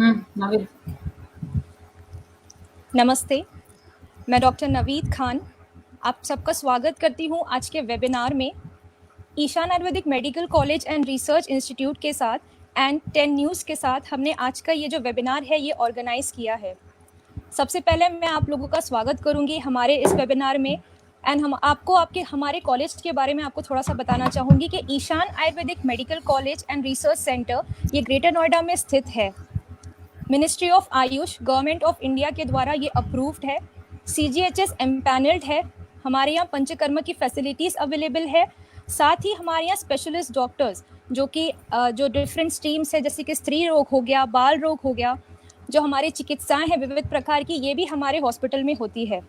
नवीद। नमस्ते, मैं डॉक्टर नवीद खान आप सबका स्वागत करती हूं आज के वेबिनार में। Ishan Ayurvedic medical college and research institute के साथ एंड 10 न्यूज़ के साथ हमने आज का ये जो वेबिनार है ये ऑर्गेनाइज़ किया है। सबसे पहले मैं आप लोगों का स्वागत करूंगी हमारे इस वेबिनार में एंड हम आपको हमारे कॉलेज के बारे में आपको थोड़ा सा बताना चाहूँगी कि Ishan Ayurvedic medical college and research centre ये ग्रेटर नोएडा में स्थित है। Ministry of AYUSH government of India के द्वारा ये अप्रूव्ड है, CGHS एम्पैनल्ड है, हमारे यहाँ पंचकर्मा की फैसिलिटीज़ अवेलेबल है। साथ ही हमारे यहाँ स्पेशलिस्ट डॉक्टर्स जो डिफरेंट स्ट्रीम्स है जैसे कि स्त्री रोग हो गया, बाल रोग हो गया, जो हमारी चिकित्साएं हैं विविध प्रकार की, ये भी हमारे हॉस्पिटल में होती है।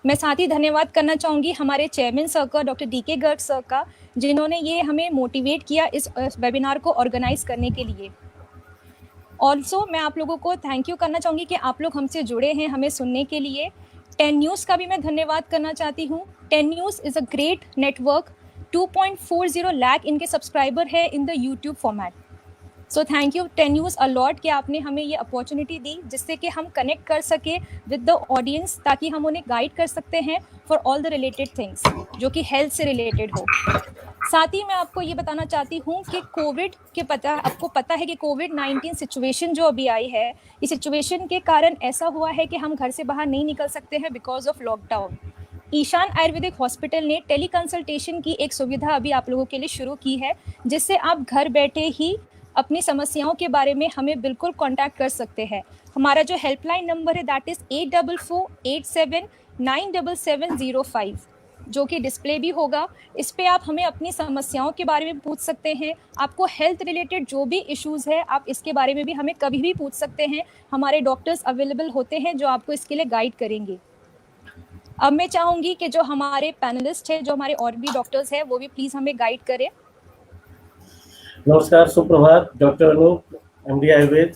मैं साथ ही धन्यवाद करना चाहूँगी हमारे चेयरमैन सर का, डॉक्टर DK गर्ग सर का, जिन्होंने ये हमें मोटिवेट किया इस वेबिनार को ऑर्गेनाइज करने के लिए। ऑल्सो मैं आप लोगों को थैंक यू करना चाहूँगी कि आप लोग हमसे जुड़े हैं हमें सुनने के लिए। 10 न्यूज़ का भी मैं धन्यवाद करना चाहती हूँ। 10 news is a great network, 2.40 lakh इनके सब्सक्राइबर है in the YouTube format. So thank you 10 news a lot कि आपने हमें ये अपॉर्चुनिटी दी जिससे कि हम कनेक्ट कर सके विद द ऑडियंस, ताकि हम उन्हें गाइड कर सकते हैं for all the related things जो कि हेल्थ से रिलेटेड हो। साथ ही मैं आपको ये बताना चाहती हूँ कि आपको पता है कि कोविड-19 सिचुएशन जो अभी आई है, इस सिचुएशन के कारण ऐसा हुआ है कि हम घर से बाहर नहीं निकल सकते हैं because of lockdown. Ishan Ayurvedic hospital ने टेली कंसल्टेशन की एक सुविधा अभी आप लोगों के लिए शुरू की है, जिससे आप घर बैठे ही अपनी समस्याओं के बारे में हमें बिल्कुल कांटेक्ट कर सकते हैं। हमारा जो हेल्पलाइन नंबर है दैट इज़ 8448797705, जो कि डिस्प्ले भी होगा। इस पे आप हमें अपनी समस्याओं के बारे में पूछ सकते हैं। आपको हेल्थ रिलेटेड जो भी इश्यूज़ है आप इसके बारे में भी हमें कभी भी पूछ सकते हैं। हमारे डॉक्टर्स अवेलेबल होते हैं जो आपको इसके लिए गाइड करेंगे। अब मैं चाहूँगी कि जो हमारे पैनलिस्ट हैं, जो हमारे और भी डॉक्टर्स हैं, वो भी प्लीज़ हमें गाइड करें। नमस्कार, सुप्रभात। Doctor Anup, MD Ayurveda.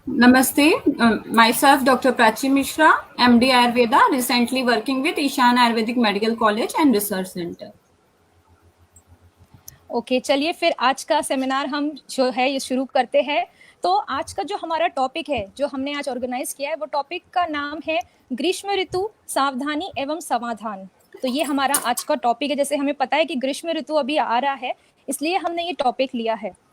Namaste, myself Dr. Prachi Mishra, MD Ayurveda, recently working with Ishan Ayurvedic Medical College and Research Center. Okay, चलिए फिर आज का सेमिनार हम जो है ये शुरू करते हैं। तो आज का जो हमारा टॉपिक है जो हमने आज ऑर्गेनाइज किया है, वो टॉपिक का नाम है ग्रीष्म ऋतु सावधानी एवं समाधान। तो ये हमारा आज का टॉपिक है। जैसे हमें पता है कि ग्रीष्म ऋतु अभी आ रहा है, इसलिए हमने ये टॉपिक लिया है।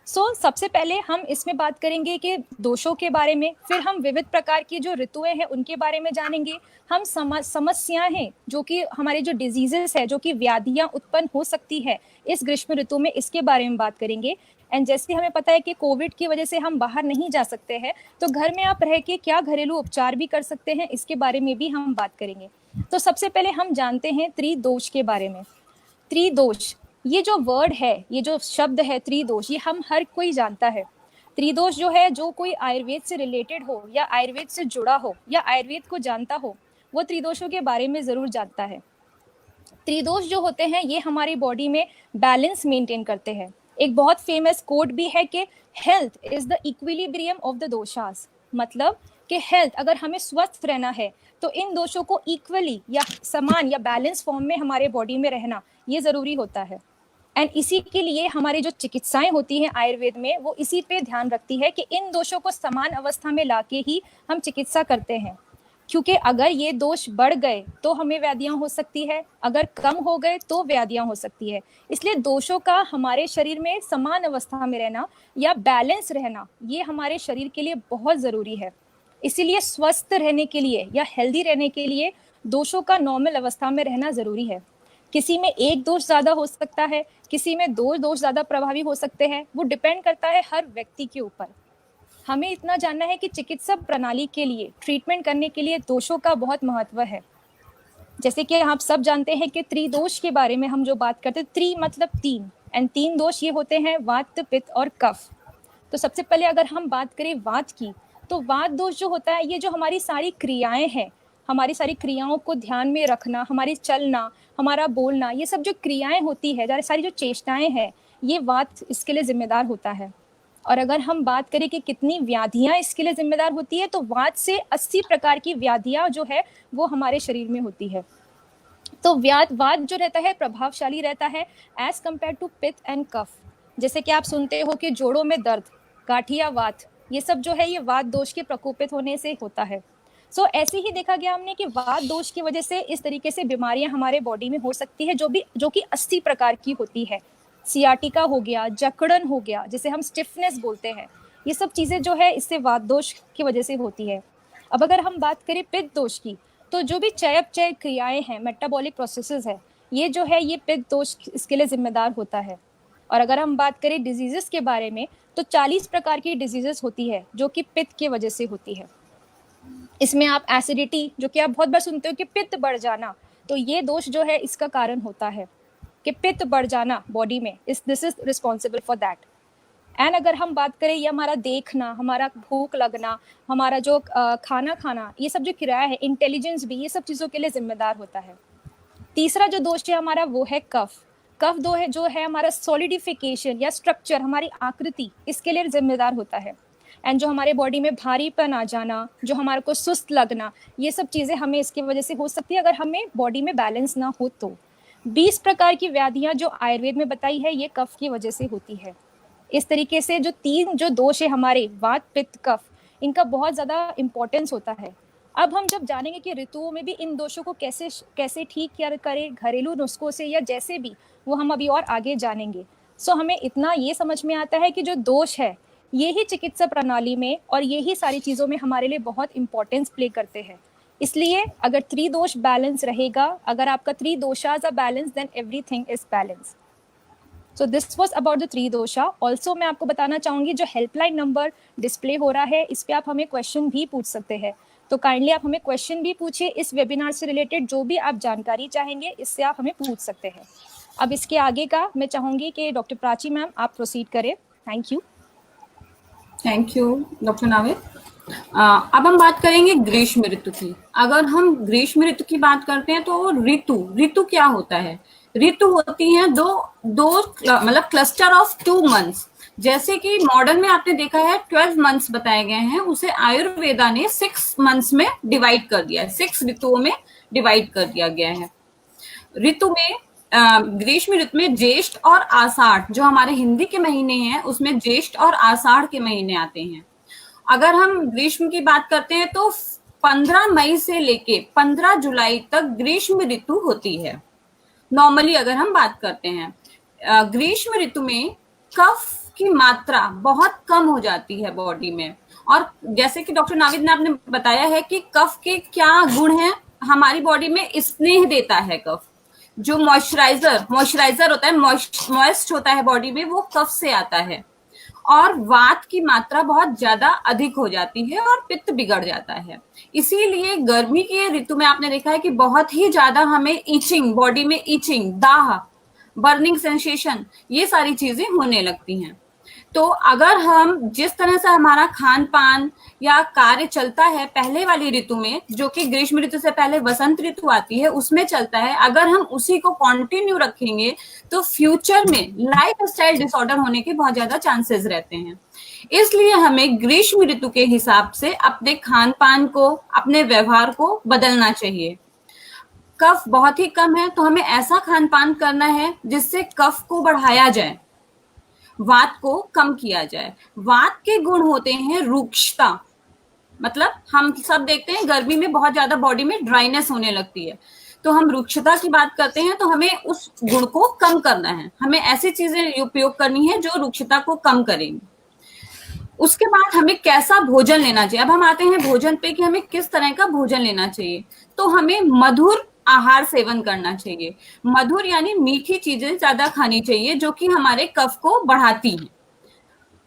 सबसे पहले हम इसमें बात करेंगे कि दोषों के बारे में, फिर हम विविध प्रकार की जो ऋतुएं हैं उनके बारे में जानेंगे। हम समस्याएं हैं जो कि हमारे जो डिजीजेस है, जो कि व्याधियां उत्पन्न हो सकती है इस ग्रीष्म ऋतु में, इसके बारे में बात करेंगे। एंड जैसे हमें पता है कि कोविड की वजह से हम बाहर नहीं जा सकते हैं, तो घर में आप रह के क्या घरेलू उपचार भी कर सकते हैं, इसके बारे में भी हम बात करेंगे। तो सबसे पहले हम जानते हैं त्रिदोष के बारे में। त्रिदोष, ये जो वर्ड है, ये जो शब्द है त्रिदोष, ये हम हर कोई जानता है। त्रिदोष जो है, जो कोई आयुर्वेद से रिलेटेड हो या आयुर्वेद से जुड़ा हो या आयुर्वेद को जानता हो, वो त्रिदोषों के बारे में ज़रूर जानता है। त्रिदोष जो होते हैं ये हमारी बॉडी में बैलेंस मेंटेन करते हैं। एक बहुत फेमस कोट भी है कि health is the equilibrium of the doshas, मतलब कि हेल्थ, अगर हमें स्वस्थ रहना है तो इन दोषों को इक्वली या समान या बैलेंस फॉर्म में हमारे बॉडी में रहना ये ज़रूरी होता है। एंड इसी के लिए हमारी जो चिकित्साएं होती हैं आयुर्वेद में, वो इसी पे ध्यान रखती है कि इन दोषों को समान अवस्था में लाके ही हम चिकित्सा करते हैं। क्योंकि अगर ये दोष बढ़ गए तो हमें व्याधियां हो सकती है, अगर कम हो गए तो व्याधियां हो सकती है। इसलिए दोषों का हमारे शरीर में समान अवस्था में रहना या बैलेंस रहना, ये हमारे शरीर के लिए बहुत ज़रूरी है। इसीलिए स्वस्थ रहने के लिए या हेल्दी रहने के लिए दोषों का नॉर्मल अवस्था में रहना ज़रूरी है। किसी में एक दोष ज़्यादा हो सकता है, किसी में दो दोष ज़्यादा प्रभावी हो सकते हैं, वो डिपेंड करता है हर व्यक्ति के ऊपर। हमें इतना जानना है कि चिकित्सा प्रणाली के लिए, ट्रीटमेंट करने के लिए दोषों का बहुत महत्व है। जैसे कि आप सब जानते हैं कि त्रिदोष के बारे में हम जो बात करते हैं, त्रि मतलब तीन, एंड तीन दोष ये होते हैं वात, पित्त और कफ। तो सबसे पहले अगर हम बात करें वात की, तो वात दोष जो होता है, ये जो हमारी सारी क्रियाएं हैं, हमारी सारी क्रियाओं को ध्यान में रखना, हमारी चलना, हमारा बोलना, ये सब जो क्रियाएं होती है, सारी जो चेष्टाएं हैं, ये वात इसके लिए जिम्मेदार होता है। और अगर हम बात करें कि कितनी व्याधियां इसके लिए जिम्मेदार होती है, तो वात से 80 प्रकार की व्याधियां जो है वो हमारे शरीर में होती है। तो वात जो रहता है प्रभावशाली रहता है एज कम्पेयर टू पित्त एंड कफ। जैसे कि आप सुनते हो कि जोड़ों में दर्द, गाठिया वात, ये सब जो है ये वात दोष के प्रकोपित होने से होता है। सो ऐसे ही देखा गया हमने कि वात दोष की वजह से इस तरीके से बीमारियां हमारे बॉडी में हो सकती है जो कि 80 प्रकार की होती है। सियाटिका हो गया, जकड़न हो गया, जिसे हम स्टिफनेस बोलते हैं, ये सब चीजें जो है इससे वात दोष की वजह से होती है। अब अगर हम बात करें पित्त दोष की, तो जो भी चयापचय क्रियाएं हैं, मेटाबॉलिक प्रोसेसेस है, ये जो है ये पित्त दोष इसके लिए जिम्मेदार होता है। और अगर हम बात करें डिजीजेस के बारे में, तो 40 प्रकार की डिजीजेस होती है जो कि पित्त की वजह से होती है। इसमें आप एसिडिटी, जो कि आप बहुत बार सुनते हो कि पित्त बढ़ जाना, तो ये दोष जो है इसका कारण होता है कि पित्त बढ़ जाना बॉडी में, this is responsible for that. And अगर हम बात करें ये हमारा देखना, हमारा भूख लगना, हमारा जो खाना खाना, ये सब जो क्रिया है, इंटेलिजेंस भी, ये सब चीज़ों के लिए जिम्मेदार होता है। तीसरा जो दोष है हमारा वो है कफ। कफ दो है जो है हमारा सॉलिडिफिकेशन या स्ट्रक्चर, हमारी आकृति, इसके लिए जिम्मेदार होता है। एंड जो हमारे बॉडी में भारीपन आ जाना, जो हमारे को सुस्त लगना, ये सब चीज़ें हमें इसकी वजह से हो सकती है अगर हमें बॉडी में बैलेंस ना हो तो। 20 प्रकार की व्याधियां जो आयुर्वेद में बताई है ये कफ की वजह से होती है। इस तरीके से जो तीन जो दोष है हमारे, वात पित्त कफ, इनका बहुत ज़्यादा इम्पोर्टेंस होता है। अब हम जब जानेंगे कि ऋतुओं में भी इन दोषों को कैसे ठीक किया करें, घरेलू नुस्खों से या जैसे भी, वो हम अभी और आगे जानेंगे। सो हमें इतना ये समझ में आता है कि जो दोष है ये ही चिकित्सा प्रणाली में और ये ही सारी चीज़ों में हमारे लिए बहुत इंपॉर्टेंस प्ले करते हैं। इसलिए अगर त्रिदोष बैलेंस रहेगा, अगर आपका tridoshas are balance, then everything is balance. So this was about the tridosha. Also मैं आपको बताना चाहूँगी जो हेल्पलाइन नंबर डिस्प्ले हो रहा है, इस पर आप हमें क्वेश्चन भी पूछ सकते हैं। तो काइंडली आप हमें क्वेश्चन भी पूछिए, इस वेबिनार से रिलेटेड जो भी आप जानकारी चाहेंगे इससे आप हमें पूछ सकते हैं। अब इसके आगे का मैं चाहूँगी कि डॉक्टर प्राची मैम आप प्रोसीड करें। Thank you. Thank you doctor Navid. अब हम बात करेंगे ग्रीष्म ऋतु की। अगर हम ग्रीष्म ऋतु की बात करते हैं तो ऋतु क्या होता है? ऋतु होती हैं दो मतलब क्लस्टर ऑफ 2 मंथ्स। जैसे कि मॉडर्न में आपने देखा है 12 मंथ्स बताए गए हैं, उसे आयुर्वेदा ने 6 मंथ्स में डिवाइड कर दिया है, 6 ऋतुओं में डिवाइड कर दिया गया है। ऋतु में ग्रीष्म ऋतु में ज्येष्ठ और आषाढ़, जो हमारे हिंदी के महीने हैं उसमें ज्येष्ठ और आषाढ़ के महीने आते हैं। अगर हम ग्रीष्म की बात करते हैं तो 15 मई से लेके 15 जुलाई तक ग्रीष्म ऋतु होती है। नॉर्मली अगर हम बात करते हैं ग्रीष्म ऋतु में कफ की मात्रा बहुत कम हो जाती है बॉडी में। और जैसे कि डॉक्टर नाविद ने आपने बताया है कि कफ के क्या गुण हैं, हमारी बॉडी में स्नेह देता है कफ। जो मॉइस्चराइजर होता है, मॉइस्ट होता है बॉडी में, वो कफ से आता है। और वात की मात्रा बहुत ज्यादा अधिक हो जाती है और पित्त बिगड़ जाता है। इसीलिए गर्मी के ऋतु में आपने देखा है कि बहुत ही ज्यादा हमें ईचिंग, बॉडी में ईचिंग, दाह, बर्निंग सेंसेशन, ये सारी चीजें होने लगती हैं। तो अगर हम जिस तरह से हमारा खान पान या कार्य चलता है पहले वाली ऋतु में, जो कि ग्रीष्म ऋतु से पहले वसंत ऋतु आती है, उसमें चलता है, अगर हम उसी को कंटिन्यू रखेंगे तो फ्यूचर में लाइफ स्टाइल डिसऑर्डर होने के बहुत ज्यादा चांसेस रहते हैं। इसलिए हमें ग्रीष्म ऋतु के हिसाब से अपने खान पान को, अपने व्यवहार को बदलना चाहिए। कफ बहुत ही कम है तो हमें ऐसा खान पान करना है जिससे कफ को बढ़ाया जाए, वात को कम किया जाए। वात के गुण होते हैं रुक्षता, मतलब हम सब देखते हैं गर्मी में बहुत ज्यादा बॉडी में ड्राइनेस होने लगती है, तो हम रुक्षता की बात करते हैं तो हमें उस गुण को कम करना है। हमें ऐसी चीजें उपयोग करनी है जो रुक्षता को कम करेंगी। उसके बाद हमें कैसा भोजन लेना चाहिए। अब हम आते हैं भोजन पे कि हमें किस तरह का भोजन लेना चाहिए। तो हमें मधुर आहार सेवन करना चाहिए। मधुर यानी मीठी चीजें ज्यादा खानी चाहिए जो कि हमारे कफ को बढ़ाती हैं।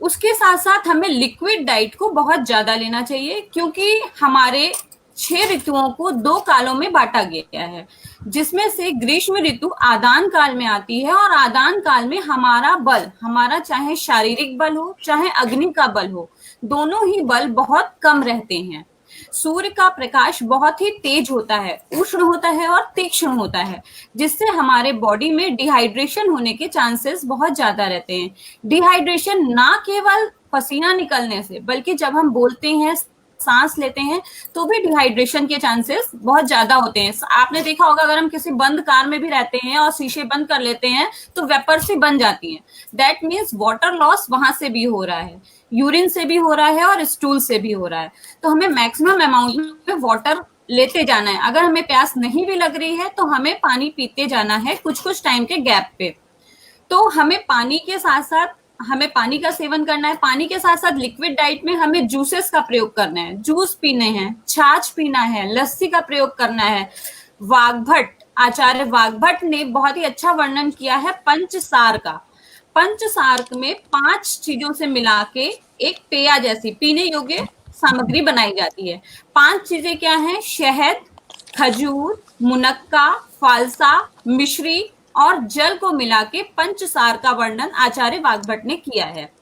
उसके साथ साथ हमें लिक्विड डाइट को बहुत ज्यादा लेना चाहिए, क्योंकि हमारे 6 ऋतुओं को 2 कालों में बांटा गया है, जिसमें से ग्रीष्म ऋतु आदान काल में आती है। और आदान काल में हमारा बल, हमारा चाहे शारीरिक बल हो चाहे अग्नि का बल हो, दोनों ही बल बहुत कम रहते हैं। सूर्य का प्रकाश बहुत ही तेज होता है, उष्ण होता है और तीक्ष्ण होता है, जिससे हमारे बॉडी में डिहाइड्रेशन होने के चांसेस बहुत ज्यादा रहते हैं। डिहाइड्रेशन ना केवल पसीना निकलने से, बल्कि जब हम बोलते हैं, सांस लेते हैं तो भी डिहाइड्रेशन के चांसेस बहुत ज्यादा होते हैं। आपने देखा होगा अगर हम किसी बंद कार में भी रहते हैं और शीशे बंद कर लेते हैं तो वेपर्स ही बन जाती हैं। दैट मीन्स वाटर लॉस वहां से भी हो रहा है, यूरिन से भी हो रहा है और स्टूल से भी हो रहा है। तो हमें मैक्सिमम अमाउंट में वाटर लेते जाना है। अगर हमें प्यास नहीं भी लग रही है तो हमें पानी पीते जाना है कुछ कुछ टाइम के गैप पे। तो हमें पानी के साथ साथ हमें पानी का सेवन करना है। पानी के साथ साथ लिक्विड डाइट में हमें जूसेस का प्रयोग करना है, जूस पीने हैं, छाछ पीना है, लस्सी का प्रयोग करना है। वाग्भट, आचार्य वाग्भट ने बहुत ही अच्छा वर्णन किया है पंचसार का। पंचसार में 5 चीजों से मिला के एक पेया जैसी पीने योग्य सामग्री बनाई जाती है। 5 चीजें क्या हैं? शहद, खजूर, मुनक्का, फालसा, मिश्री और जल को मिला के पंचसार का वर्णन आचार्य वाग्भट ने किया है।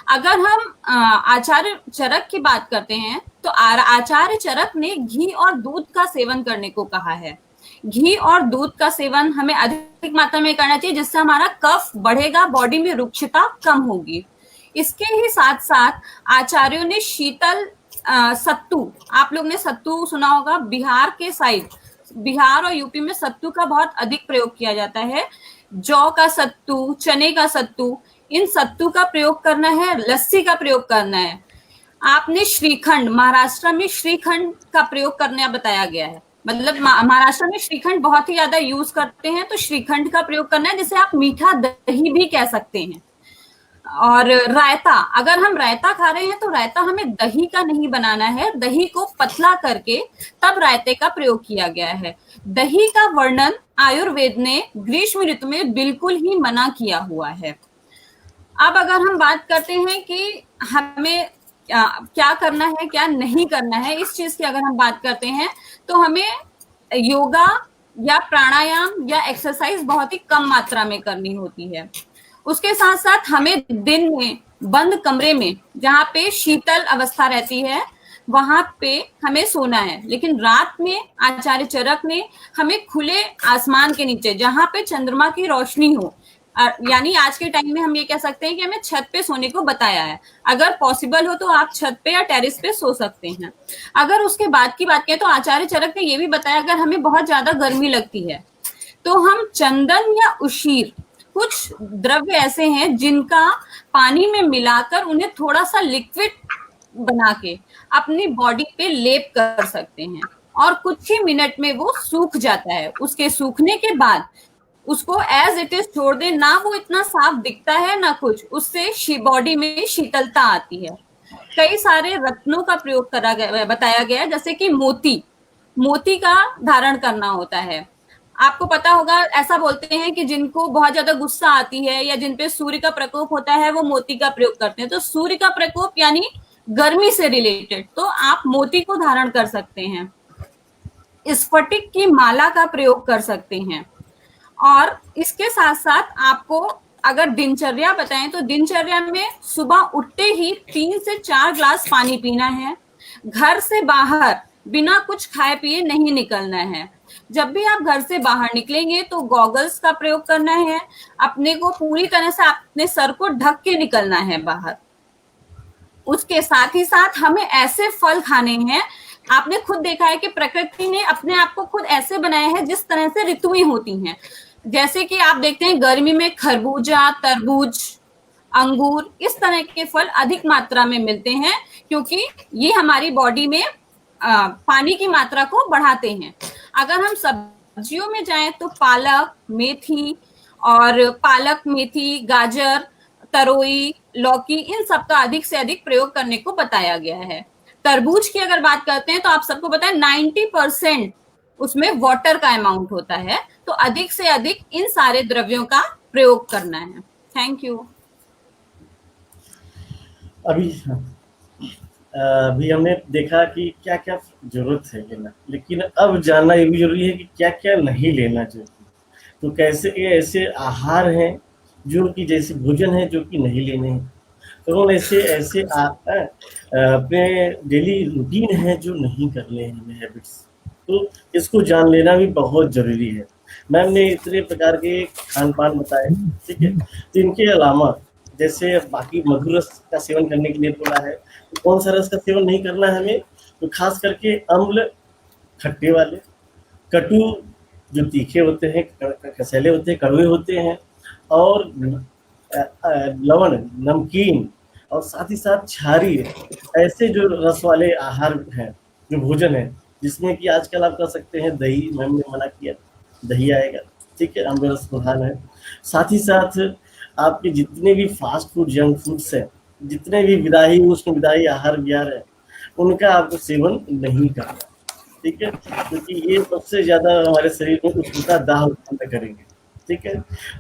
अगर हम आचार्य चरक की बात करते हैं तो आचार्य चरक ने घी और दूध का सेवन करने को कहा है। घी और दूध का सेवन हमें अधिक मात्रा में करना चाहिए, जिससे हमारा कफ बढ़ेगा, बॉडी में रुक्षता कम होगी। इसके ही साथ साथ आचार्यों ने शीतल सत्तू, आप लोग ने सत्तू सुना होगा, बिहार के साइड, बिहार और यूपी में सत्तू का बहुत अधिक प्रयोग किया जाता है। जौ का सत्तू, चने का सत्तू, इन सत्तू का प्रयोग करना है, लस्सी का प्रयोग करना है। आपने श्रीखंड, महाराष्ट्र में श्रीखंड का प्रयोग करना बताया गया है, मतलब महाराष्ट्र में श्रीखंड बहुत ही ज्यादा यूज करते हैं, तो श्रीखंड का प्रयोग करना है, जिसे आप मीठा दही भी कह सकते हैं। और रायता, अगर हम रायता खा रहे हैं तो रायता हमें दही का नहीं बनाना है, दही को पतला करके तब रायते का प्रयोग किया गया है। दही का वर्णन आयुर्वेद ने ग्रीष्म ऋतु में बिल्कुल ही मना किया हुआ है। अब अगर हम बात करते हैं कि हमें क्या करना है क्या नहीं करना है, इस चीज की अगर हम बात करते हैं तो हमें योगा या प्राणायाम या एक्सरसाइज बहुत ही कम मात्रा में करनी होती है। उसके साथ साथ हमें दिन में बंद कमरे में, जहाँ पे शीतल अवस्था रहती है, वहां पे हमें सोना है। लेकिन रात में आचार्य चरक ने हमें खुले आसमान के नीचे, जहां पे चंद्रमा की रोशनी हो, यानी आज के टाइम में हम ये कह सकते हैं कि हमें छत पे सोने को बताया है। अगर पॉसिबल हो तो आप छत पे या टेरिस पे सो सकते हैं। अगर उसके बाद की बात करें तो आचार्य चरक ने ये भी बताया, अगर हमें बहुत ज्यादा गर्मी लगती है तो हम चंदन या उशीर, कुछ द्रव्य ऐसे हैं जिनका पानी में मिलाकर उन्हें थोड़ा सा लिक्विड बना के अपनी बॉडी पे लेप कर सकते हैं और कुछ ही मिनट में वो सूख जाता है। उसके सूखने के बाद उसको एज इट इज छोड़ दे, ना वो इतना साफ दिखता है ना कुछ, उससे बॉडी में शीतलता आती है। कई सारे रत्नों का प्रयोग करा गया, बताया गया, जैसे कि मोती का धारण करना होता है। आपको पता होगा, ऐसा बोलते हैं कि जिनको बहुत ज्यादा गुस्सा आती है या जिन पे सूर्य का प्रकोप होता है वो मोती का प्रयोग करते हैं। तो सूर्य का प्रकोप यानी गर्मी से रिलेटेड, तो आप मोती को धारण कर सकते हैं। स्फटिक की माला का प्रयोग कर सकते हैं। और इसके साथ साथ आपको अगर दिनचर्या बताएं तो दिनचर्या में सुबह उठते ही 3 से 4 ग्लास पानी पीना है। घर से बाहर बिना कुछ खाए पिए नहीं निकलना है। जब भी आप घर से बाहर निकलेंगे तो गॉगल्स का प्रयोग करना है। अपने को पूरी तरह से अपने सर को ढक के निकलना है बाहर। उसके साथ ही साथ हमें ऐसे फल खाने हैं, आपने खुद देखा है कि प्रकृति ने अपने आप को खुद ऐसे बनाया है जिस तरह से ऋतुएं होती हैं। जैसे कि आप देखते हैं गर्मी में खरबूजा, तरबूज, अंगूर, इस तरह के फल अधिक मात्रा में मिलते हैं, क्योंकि ये हमारी बॉडी में पानी की मात्रा को बढ़ाते हैं। अगर हम सब्जियों में जाएं तो पालक, मेथी और पालक, मेथी, गाजर, तरोई, लौकी, इन सब का अधिक से अधिक प्रयोग करने को बताया गया है। तरबूज की अगर बात करते हैं तो आप सबको पता है 90% उसमें वाटर का अमाउंट होता है, तो अधिक से अधिक इन सारे द्रव्यों का प्रयोग करना है। Thank you. अभी हमने देखा कि क्या क्या जरूरत है लेना, लेकिन अब जानना ये भी जरूरी है कि क्या क्या नहीं लेना चाहिए। तो कैसे ऐसे आहार हैं जो कि जैसे भोजन है जो कि नहीं लेने हैं, तो ऐसे अपने डेली रूटीन है जो नहीं करने हैं हैबिट्स, तो इसको जान लेना भी बहुत जरूरी है। मैम ने इतने प्रकार के खान पान बताए, ठीक है, तो इनके अलावा जैसे बाकी मधुर रस का सेवन करने के लिए बोला है, तो कौन सा रस का सेवन नहीं करना है हमें, तो खास करके अम्ल खट्टे वाले, कटु जो तीखे होते हैं, कसैले होते हैं, कड़वे होते हैं, और लवण, नमकीन, और साथ ही साथ क्षारीय, ऐसे जो रस वाले आहार हैं, जो भोजन है, जिसमें कि आजकल आप कह सकते हैं दही, मैम ने मना किया, दही आएगा, ठीक है, अमरस प्रधान है। साथ ही साथ आपके जितने भी फास्ट फूड, जंक फूड्स हैं, जितने भी विदाई, उष्ण विदाई आहार विहार है, उनका आपको सेवन नहीं करना, ठीक है, क्योंकि ये सबसे ज़्यादा हमारे शरीर में उष्णता, दाह उत्पन्न करेंगे, ठीक है।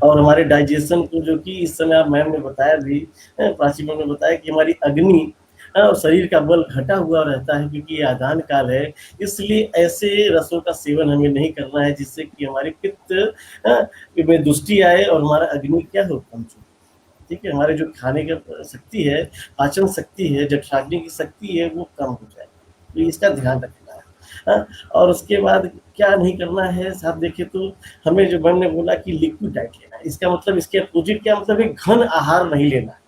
और हमारे डाइजेशन को, जो कि इस समय आप मैम ने बताया भी, प्राची मैम ने बताया कि हमारी अग्नि और शरीर का बल घटा हुआ रहता है, क्योंकि ये आदान काल है, इसलिए ऐसे रसों का सेवन हमें नहीं करना है जिससे कि हमारे पित्त में दुष्टि आए और हमारा अग्नि क्या हो, कमजोर, ठीक है, हमारे जो खाने की शक्ति है, पाचन शक्ति है, जठराग्नि की शक्ति है, वो कम हो जाए, तो इसका ध्यान रखना है। और उसके बाद क्या नहीं करना है साहब, देखिए तो हमें जो मैम ने बोला कि लिक्विड डाइट लेना है, इसका मतलब, इसके अपोजिट क्या मतलब है, घन आहार नहीं लेना है,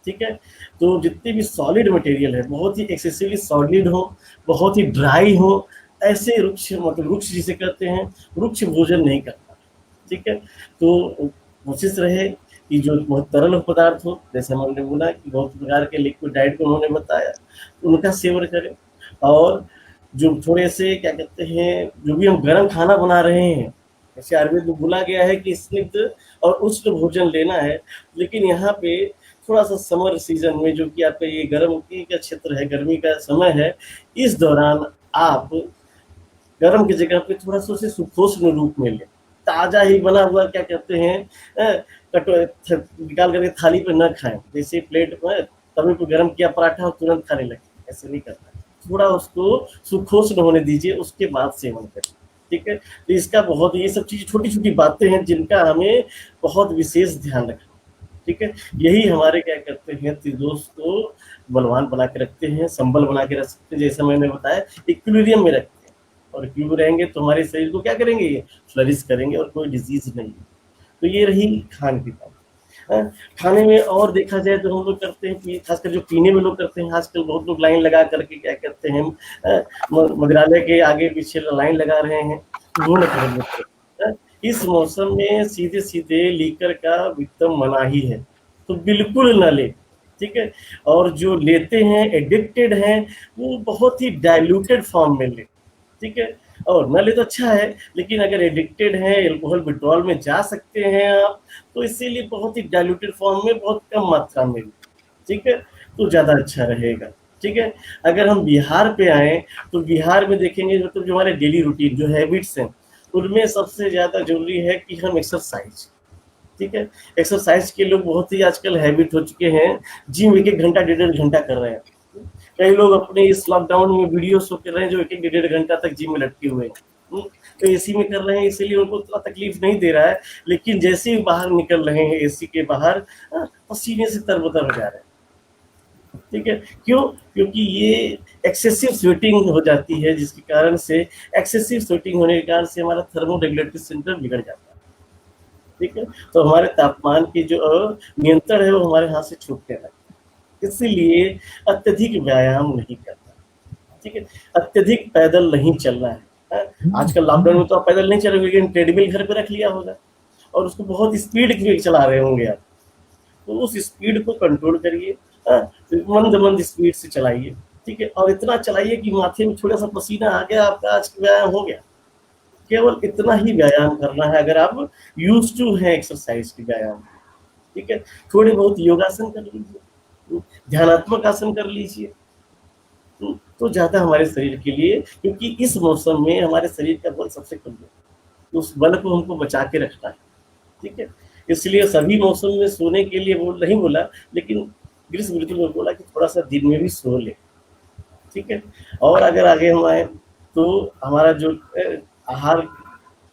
ठीक है। तो जितने भी सॉलिड मटेरियल है, बहुत ही एक्सेसिवली सॉलिड हो, बहुत ही ड्राई हो, ऐसे रुक्ष, मतलब रुक्ष जिसे कहते हैं, रुक्ष भोजन नहीं करना, ठीक है। तो कोशिश रहे कि जो बहुत तरल पदार्थ हो, जैसे हमने बोला कि बहुत प्रकार के लिक्विड डाइट को उन्होंने बताया, उनका सेवन करें। और जो थोड़े से क्या कहते हैं, जो भी हम गर्म खाना बना रहे हैं, जैसे आयुर्वेद में बोला गया है कि स्निग्ध और उष्ण भोजन लेना है, लेकिन यहाँ पे थोड़ा सा समर सीजन में, जो कि आपका ये गर्म का क्षेत्र है, गर्मी का समय है, इस दौरान आप गर्म की जगह पे थोड़ा सा उसे सुखोष्ण रूप में लें, ताज़ा ही बना हुआ क्या कहते हैं, निकाल करके थाली पे न खाएं, जैसे प्लेट में तवे पे गर्म किया पराठा और तुरंत खाने लगे, ऐसे नहीं करना, थोड़ा उसको सुखोष्ण होने दीजिए, उसके बाद सेवन करें, ठीक है। तो इसका बहुत, ये सब चीज़ छोटी छोटी बातें हैं जिनका हमें बहुत विशेष ध्यान रखना, ठीक है। यही हमारे क्या करते हैं, त्रिदोष को बलवान बना के रखते हैं, संबल बना के रख सकते हैं, जैसा मैंने बताया, इक्विलिब्रियम में रखते हैं, और इक्विलिब्रियम रहेंगे तो हमारे शरीर को क्या करेंगे, ये फ्लरिश करेंगे, और कोई डिजीज नहीं। तो ये रही खान की बात। खाने में और देखा जाए तो हम लोग करते हैं, खासकर जो पीने में लोग करते हैं, आजकल बहुत लोग लाइन लगा करके क्या कहते हैं, मंदिरालय के आगे पीछे लाइन लगा रहे हैं, वो न करें। इस मौसम में सीधे सीधे लीकर का एकदम मना ही है, तो बिल्कुल न ले, ठीक है। और जो लेते हैं, एडिक्टेड हैं, वो बहुत ही डाइल्यूटेड फॉर्म में ले, ठीक है। और न ले तो अच्छा है, लेकिन अगर एडिक्टेड हैं, एल्कोहल विड्रॉल में जा सकते हैं आप, तो इसीलिए बहुत ही डाइल्यूटेड फॉर्म में, बहुत कम मात्रा में, ठीक है, तो ज़्यादा अच्छा रहेगा, ठीक है। अगर हम बिहार पे आए तो बिहार में देखेंगे, मतलब जो हमारे डेली रूटीन जो हैबिट्स हैं, उनमें सबसे ज़्यादा जरूरी है कि हम एक्सरसाइज, ठीक है, एक्सरसाइज के लोग बहुत ही आजकल हैबिट हो चुके हैं, जिम 1-1 घंटा, 1.5 घंटा कर रहे हैं। कई लोग अपने इस लॉकडाउन में वीडियो शो कर रहे हैं जो 1-1 1.5 घंटा तक जिम में लटके हुए हैं, तो एसी में कर रहे हैं, इसीलिए उनको उतना तकलीफ नहीं दे रहा है, लेकिन जैसे ही बाहर निकल रहे हैं एसी के बाहर, पसीने से तरबतर हो जा रहे हैं, ठीक है। क्यों? क्योंकि ये एक्सेसिव स्वेटिंग हो जाती है, जिसके कारण से, एक्सेसिव स्वेटिंग होने के कारण से हमारा थर्मो रेगुलेटरी सेंटर बिगड़ जाता है, ठीक है। तो हमारे तापमान की जो नियंत्रण है, वो हमारे हाथ से छूटने लगता है, इसीलिए अत्यधिक व्यायाम नहीं करना, ठीक है। अत्यधिक पैदल नहीं चलना है। आजकल लॉकडाउन में तो आप पैदल नहीं चल रहे, लेकिन ट्रेडमिल घर पे रख लिया होगा और उसको बहुत स्पीड में चला रहे होंगे आप, तो उस स्पीड को कंट्रोल करिए, मंद मंद स्पीड से चलाइए, ठीक है। और इतना चलाइए कि माथे में थोड़ा सा पसीना आ गया, आपका आज व्यायाम हो गया। केवल इतना ही व्यायाम करना है, अगर आप यूज टू हैं एक्सरसाइज की व्यायाम, ठीक है। थोड़े बहुत योगासन कर लीजिए, ध्यानात्मक आसन कर लीजिए, तो ज़्यादा हमारे शरीर के लिए, क्योंकि इस मौसम में हमारे शरीर का बल सबसे कम है, तो उस बल को हमको बचा के रखना है, ठीक है। इसलिए सभी मौसम में सोने के लिए नहीं बोला, लेकिन ग्रीष्म ऋतु में बोला कि थोड़ा सा दिन में भी सो ले, ठीक है। और अगर आगे हम आए तो हमारा जो आहार,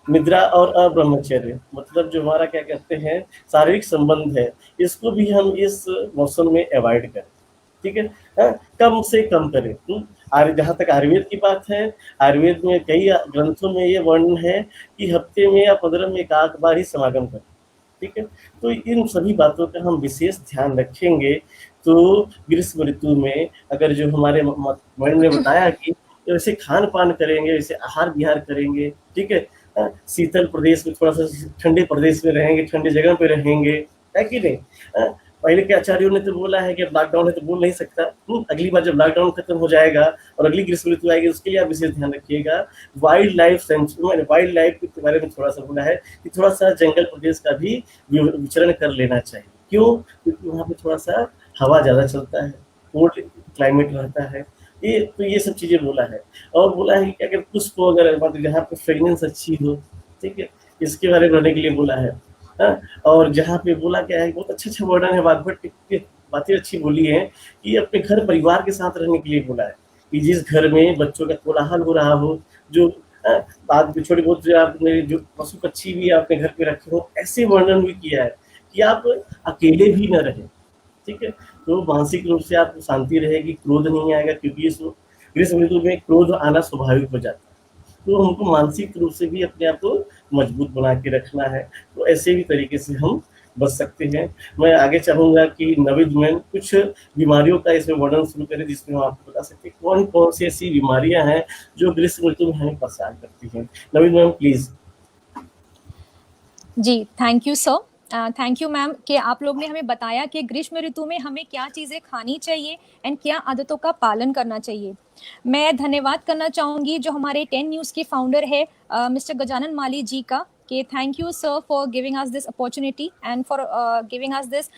निद्रा और अब्रह्मचर्य, मतलब जो हमारा क्या कहते हैं शारीरिक संबंध है, इसको भी हम इस मौसम में अवॉइड करें, ठीक है। कम से कम करें। जहाँ तक आयुर्वेद की बात है, आयुर्वेद में कई ग्रंथों में ये वर्णन है कि हफ्ते में या 15 में 1 बार ही समागम करें, ठीक है। तो इन सभी बातों का हम विशेष ध्यान रखेंगे, तो ग्रीष्म ऋतु में, अगर जो हमारे मैडम ने बताया कि वैसे खान पान करेंगे, वैसे आहार विहार करेंगे, ठीक है। शीतल प्रदेश में, थोड़ा सा ठंडे प्रदेश में रहेंगे, ठंडे जगह पे रहेंगे, है कि नहीं। पहले के आचार्यों ने तो बोला है कि लॉकडाउन है तो बोल नहीं सकता। अगली बार जब लॉकडाउन खत्म हो जाएगा और अगली ग्रीष्म ऋतु आएगी, उसके लिए आप विशेष ध्यान रखिएगा। Wild life sanctuary, wild life के बारे में थोड़ा सा बोला है कि थोड़ा सा जंगल प्रदेश का भी विचरण कर लेना चाहिए। क्यों? क्योंकि वहाँ पे थोड़ा सा हवा ज़्यादा चलता है, कोल्ड क्लाइमेट रहता है। ये सब चीज़ें बोला है। और बोला है कि अगर पुष्प अगर मतलब जहाँ पे फ्रेगनेंस अच्छी हो, ठीक है, इसके बारे में रहने के लिए बोला है। और जहाँ पे बोला क्या है, बहुत अच्छा वर्णन है, वाग्भट की बातें अच्छी बोली है कि अपने घर परिवार के साथ रहने के लिए बोला है कि जिस घर में बच्चों का कोलाहल हो रहा हो, जो बाद में छोटे बहुत जो आपने जो पशु पक्षी भी आपने घर पे रखे हो, ऐसे वर्णन भी किया है कि आप अकेले भी न रहें, ठीक है। तो मानसिक रूप से आपको शांति रहेगी, क्रोध नहीं आएगा, क्योंकि इस ग्रीष्म ऋतु में क्रोध आना स्वाभाविक हो जाता है। तो हमको मानसिक रूप से भी अपने आप को मजबूत बना के रखना है। तो ऐसे भी तरीके से हम बच सकते हैं। मैं आगे चाहूँगा कि नवीद मैम कुछ बीमारियों का इसमें वर्णन शुरू करें, जिसमें हम आपको बता सकते हैं कौन-कौन सी ऐसी बीमारियाँ हैं जो ग्रीष्म ऋतु में हमें परेशान करती हैं। Naveed ma'am please. जी, thank you sir. Thank you ma'am कि आप लोग ने हमें बताया कि ग्रीष्म ऋतु में हमें क्या चीज़ें खानी चाहिए एंड क्या आदतों का पालन करना चाहिए। मैं धन्यवाद करना चाहूँगी जो हमारे 10 न्यूज़ के फाउंडर है मिस्टर गजानन माली जी का, कि thank you sir for giving us this opportunity and for giving us this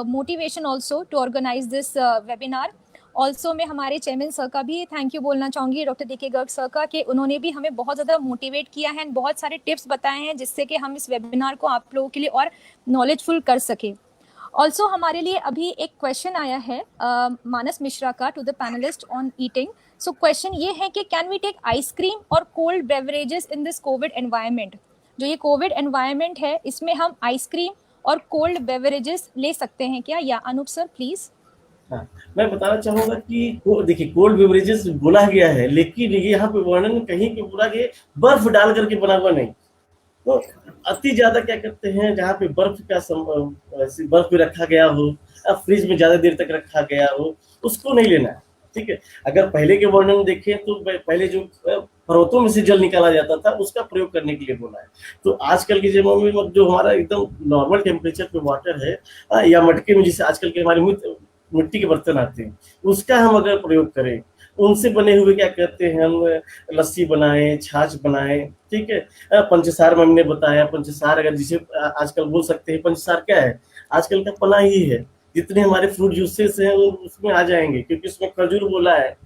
motivation also to organise this webinar. Also मैं हमारे चेयरमैन सर का भी थैंक यू बोलना चाहूँगी, डॉक्टर डी.के. गर्ग सर का, कि उन्होंने भी हमें बहुत ज़्यादा मोटिवेट किया है एंड बहुत सारे टिप्स बताए हैं जिससे कि हम इस वेबिनार को आप लोगों के लिए और नॉलेजफुल कर सके। ऑल्सो हमारे लिए अभी एक क्वेश्चन आया है मानस मिश्रा का to the panelist on eating. So question ये है कि कैन वी टेक आइसक्रीम और cold beverages in this covid environment. जो ये कोविड एनवायरनमेंट है इसमें हम आइसक्रीम और कोल्ड बेवरेजेस ले सकते हैं क्या? या अनूप सर प्लीज। हाँ, मैं बताना चाहूँगा कि देखिए कोल्ड बेवरेजेस बोला गया है, लेकिन ये यहाँ पे वर्णन कहीं पे बोला कि बर्फ डाल करके बना हुआ नहीं। तो अति ज़्यादा क्या करते हैं, जहाँ पे बर्फ में रखा गया हो, फ्रिज में ज़्यादा देर तक रखा गया हो, उसको नहीं लेना है, ठीक है। अगर पहले के वर्णन देखें तो पहले जो पर्वतों में से जल निकाला जाता था उसका प्रयोग करने के लिए बोला है। तो आजकल के ज़माने में जो हमारा एकदम नॉर्मल टेम्परेचर पे वाटर है, या मटके में जिसे आजकल के हमारे मिट्टी के बर्तन आते हैं, उसका हम अगर प्रयोग करें, उनसे बने हुए क्या कहते हैं, हम लस्सी बनाएं, छाछ बनाएं, ठीक है। पंचसार में हमने बताया, पंचसार अगर जिसे आजकल बोल सकते हैं, पंचसार क्या है, आजकल का पना ही है। जितने हमारे फ्रूट जूसेस हैं उसमें आ जाएंगे, क्योंकि उसमें खजूर बोला है,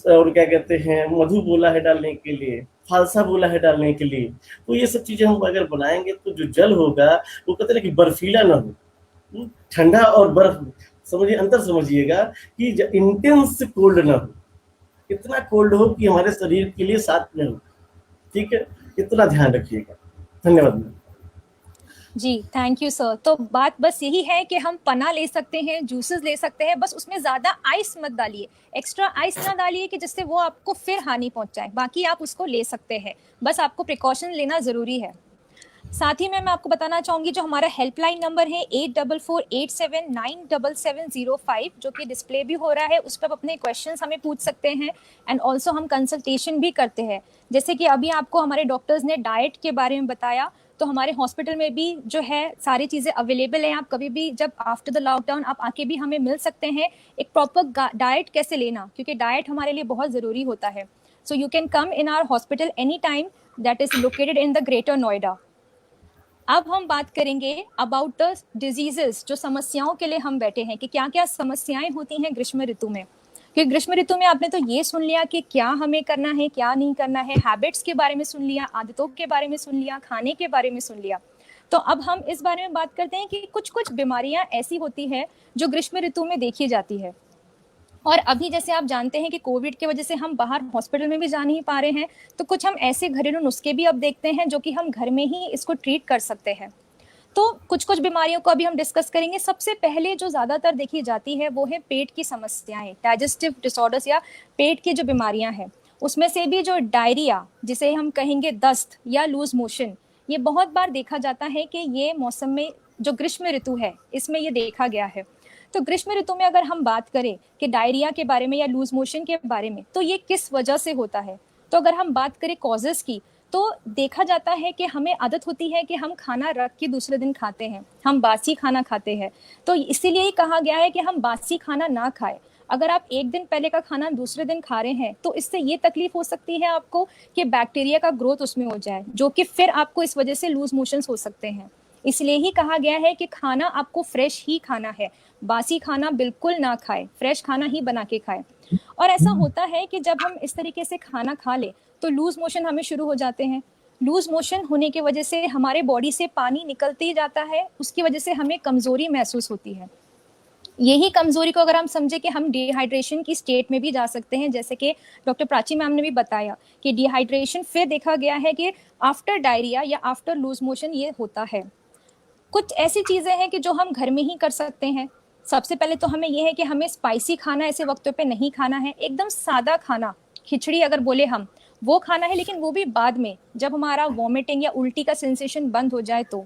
और क्या कहते हैं, मधु बोला है डालने के लिए, फालसा बोला है डालने के लिए। तो ये सब चीजें हम अगर बनाएंगे तो जो जल होगा वो कहते हैं कि बर्फीला ना हो, ठंडा और बर्फ समझिए, अंतर समझिएगा कि इंटेंस कोल्ड ना हो, इतना कोल्ड हो कि हमारे शरीर के लिए साथ में हो, ठीक है। इतना ध्यान रखिएगा। धन्यवाद। जी थैंक यू सर। तो बात बस यही है कि हम पना ले सकते हैं, जूसेस ले सकते हैं, बस उसमें ज़्यादा आइस मत डालिए, एक्स्ट्रा आइस ना डालिए कि जिससे वो आपको फिर हानि पहुंचाए। बाकी आप उसको ले सकते हैं, बस आपको प्रिकॉशन लेना ज़रूरी है। साथ ही में मैं आपको बताना चाहूँगी जो हमारा हेल्पलाइन नंबर है 8448797705, जो कि डिस्प्ले भी हो रहा है, उस पर आप अपने क्वेश्चंस हमें पूछ सकते हैं एंड ऑल्सो हम कंसल्टेशन भी करते हैं। जैसे कि अभी आपको हमारे डॉक्टर्स ने डाइट के बारे में बताया, तो हमारे हॉस्पिटल में भी जो है सारी चीज़ें अवेलेबल हैं। आप कभी भी जब आफ्टर द लॉकडाउन आप आके भी हमें मिल सकते हैं, एक प्रॉपर डाइट कैसे लेना, क्योंकि डाइट हमारे लिए बहुत ज़रूरी होता है। So you can come in our hospital any time that is located in the Greater Noida. अब हम बात करेंगे अबाउट द डिजीजेस, जो समस्याओं के लिए हम बैठे हैं कि क्या क्या समस्याएं होती हैं ग्रीष्म ऋतु में। क्योंकि ग्रीष्म ऋतु में आपने तो ये सुन लिया कि क्या हमें करना है, क्या नहीं करना है, हैबिट्स के बारे में सुन लिया, आदतों के बारे में सुन लिया, खाने के बारे में सुन लिया। तो अब हम इस बारे में बात करते हैं कि कुछ कुछ बीमारियां ऐसी होती है जो ग्रीष्म ऋतु में देखी जाती है। और अभी जैसे आप जानते हैं कि कोविड की वजह से हम बाहर हॉस्पिटल में भी जा नहीं पा रहे हैं, तो कुछ हम ऐसे घरेलू नुस्खे भी अब देखते हैं जो कि हम घर में ही इसको ट्रीट कर सकते हैं। तो कुछ कुछ बीमारियों को अभी हम डिस्कस करेंगे। सबसे पहले जो ज़्यादातर देखी जाती है वो है पेट की समस्याएं, डाइजेस्टिव डिसऑर्डर्स या पेट की जो बीमारियां हैं। उसमें से भी जो डायरिया, जिसे हम कहेंगे दस्त या लूज मोशन, ये बहुत बार देखा जाता है कि ये मौसम में जो ग्रीष्म ऋतु है इसमें ये देखा गया है। तो ग्रीष्म ऋतु में अगर हम बात करें कि डायरिया के बारे में या लूज मोशन के बारे में, तो ये किस वजह से होता है। तो अगर हम बात करें कॉजेस की, तो देखा जाता है कि हमें आदत होती है कि हम खाना रख के दूसरे दिन खाते हैं, हम बासी खाना खाते हैं। तो इसीलिए ही कहा गया है कि हम बासी खाना ना खाएं। अगर आप एक दिन पहले का खाना दूसरे दिन खा रहे हैं तो इससे ये तकलीफ हो सकती है आपको कि बैक्टीरिया का ग्रोथ उसमें हो जाए, जो कि फिर आपको इस वजह से लूज मोशंस हो सकते हैं। इसलिए ही कहा गया है कि खाना आपको फ्रेश ही खाना है, बासी खाना बिल्कुल ना खाए, फ्रेश खाना ही बना के खाए। और ऐसा होता है कि जब हम इस तरीके से खाना खा ले तो लूज मोशन हमें शुरू हो जाते हैं। लूज मोशन होने की वजह से हमारे बॉडी से पानी निकलते ही जाता है, उसकी वजह से हमें कमजोरी महसूस होती है। यही कमजोरी को अगर हम समझे कि हम डिहाइड्रेशन की स्टेट में भी जा सकते हैं, जैसे कि डॉक्टर प्राची मैम ने भी बताया कि डिहाइड्रेशन फिर देखा गया है कि आफ्टर डायरिया या आफ्टर लूज मोशन ये होता है। कुछ ऐसी चीजें हैं कि जो हम घर में ही कर सकते हैं। सबसे पहले तो हमें यह है कि हमें स्पाइसी खाना ऐसे वक्तों पे नहीं खाना है, एकदम सादा खाना, खिचड़ी अगर बोले हम वो खाना है, लेकिन वो भी बाद में जब हमारा वॉमिटिंग या उल्टी का सेंसेशन बंद हो जाए तो।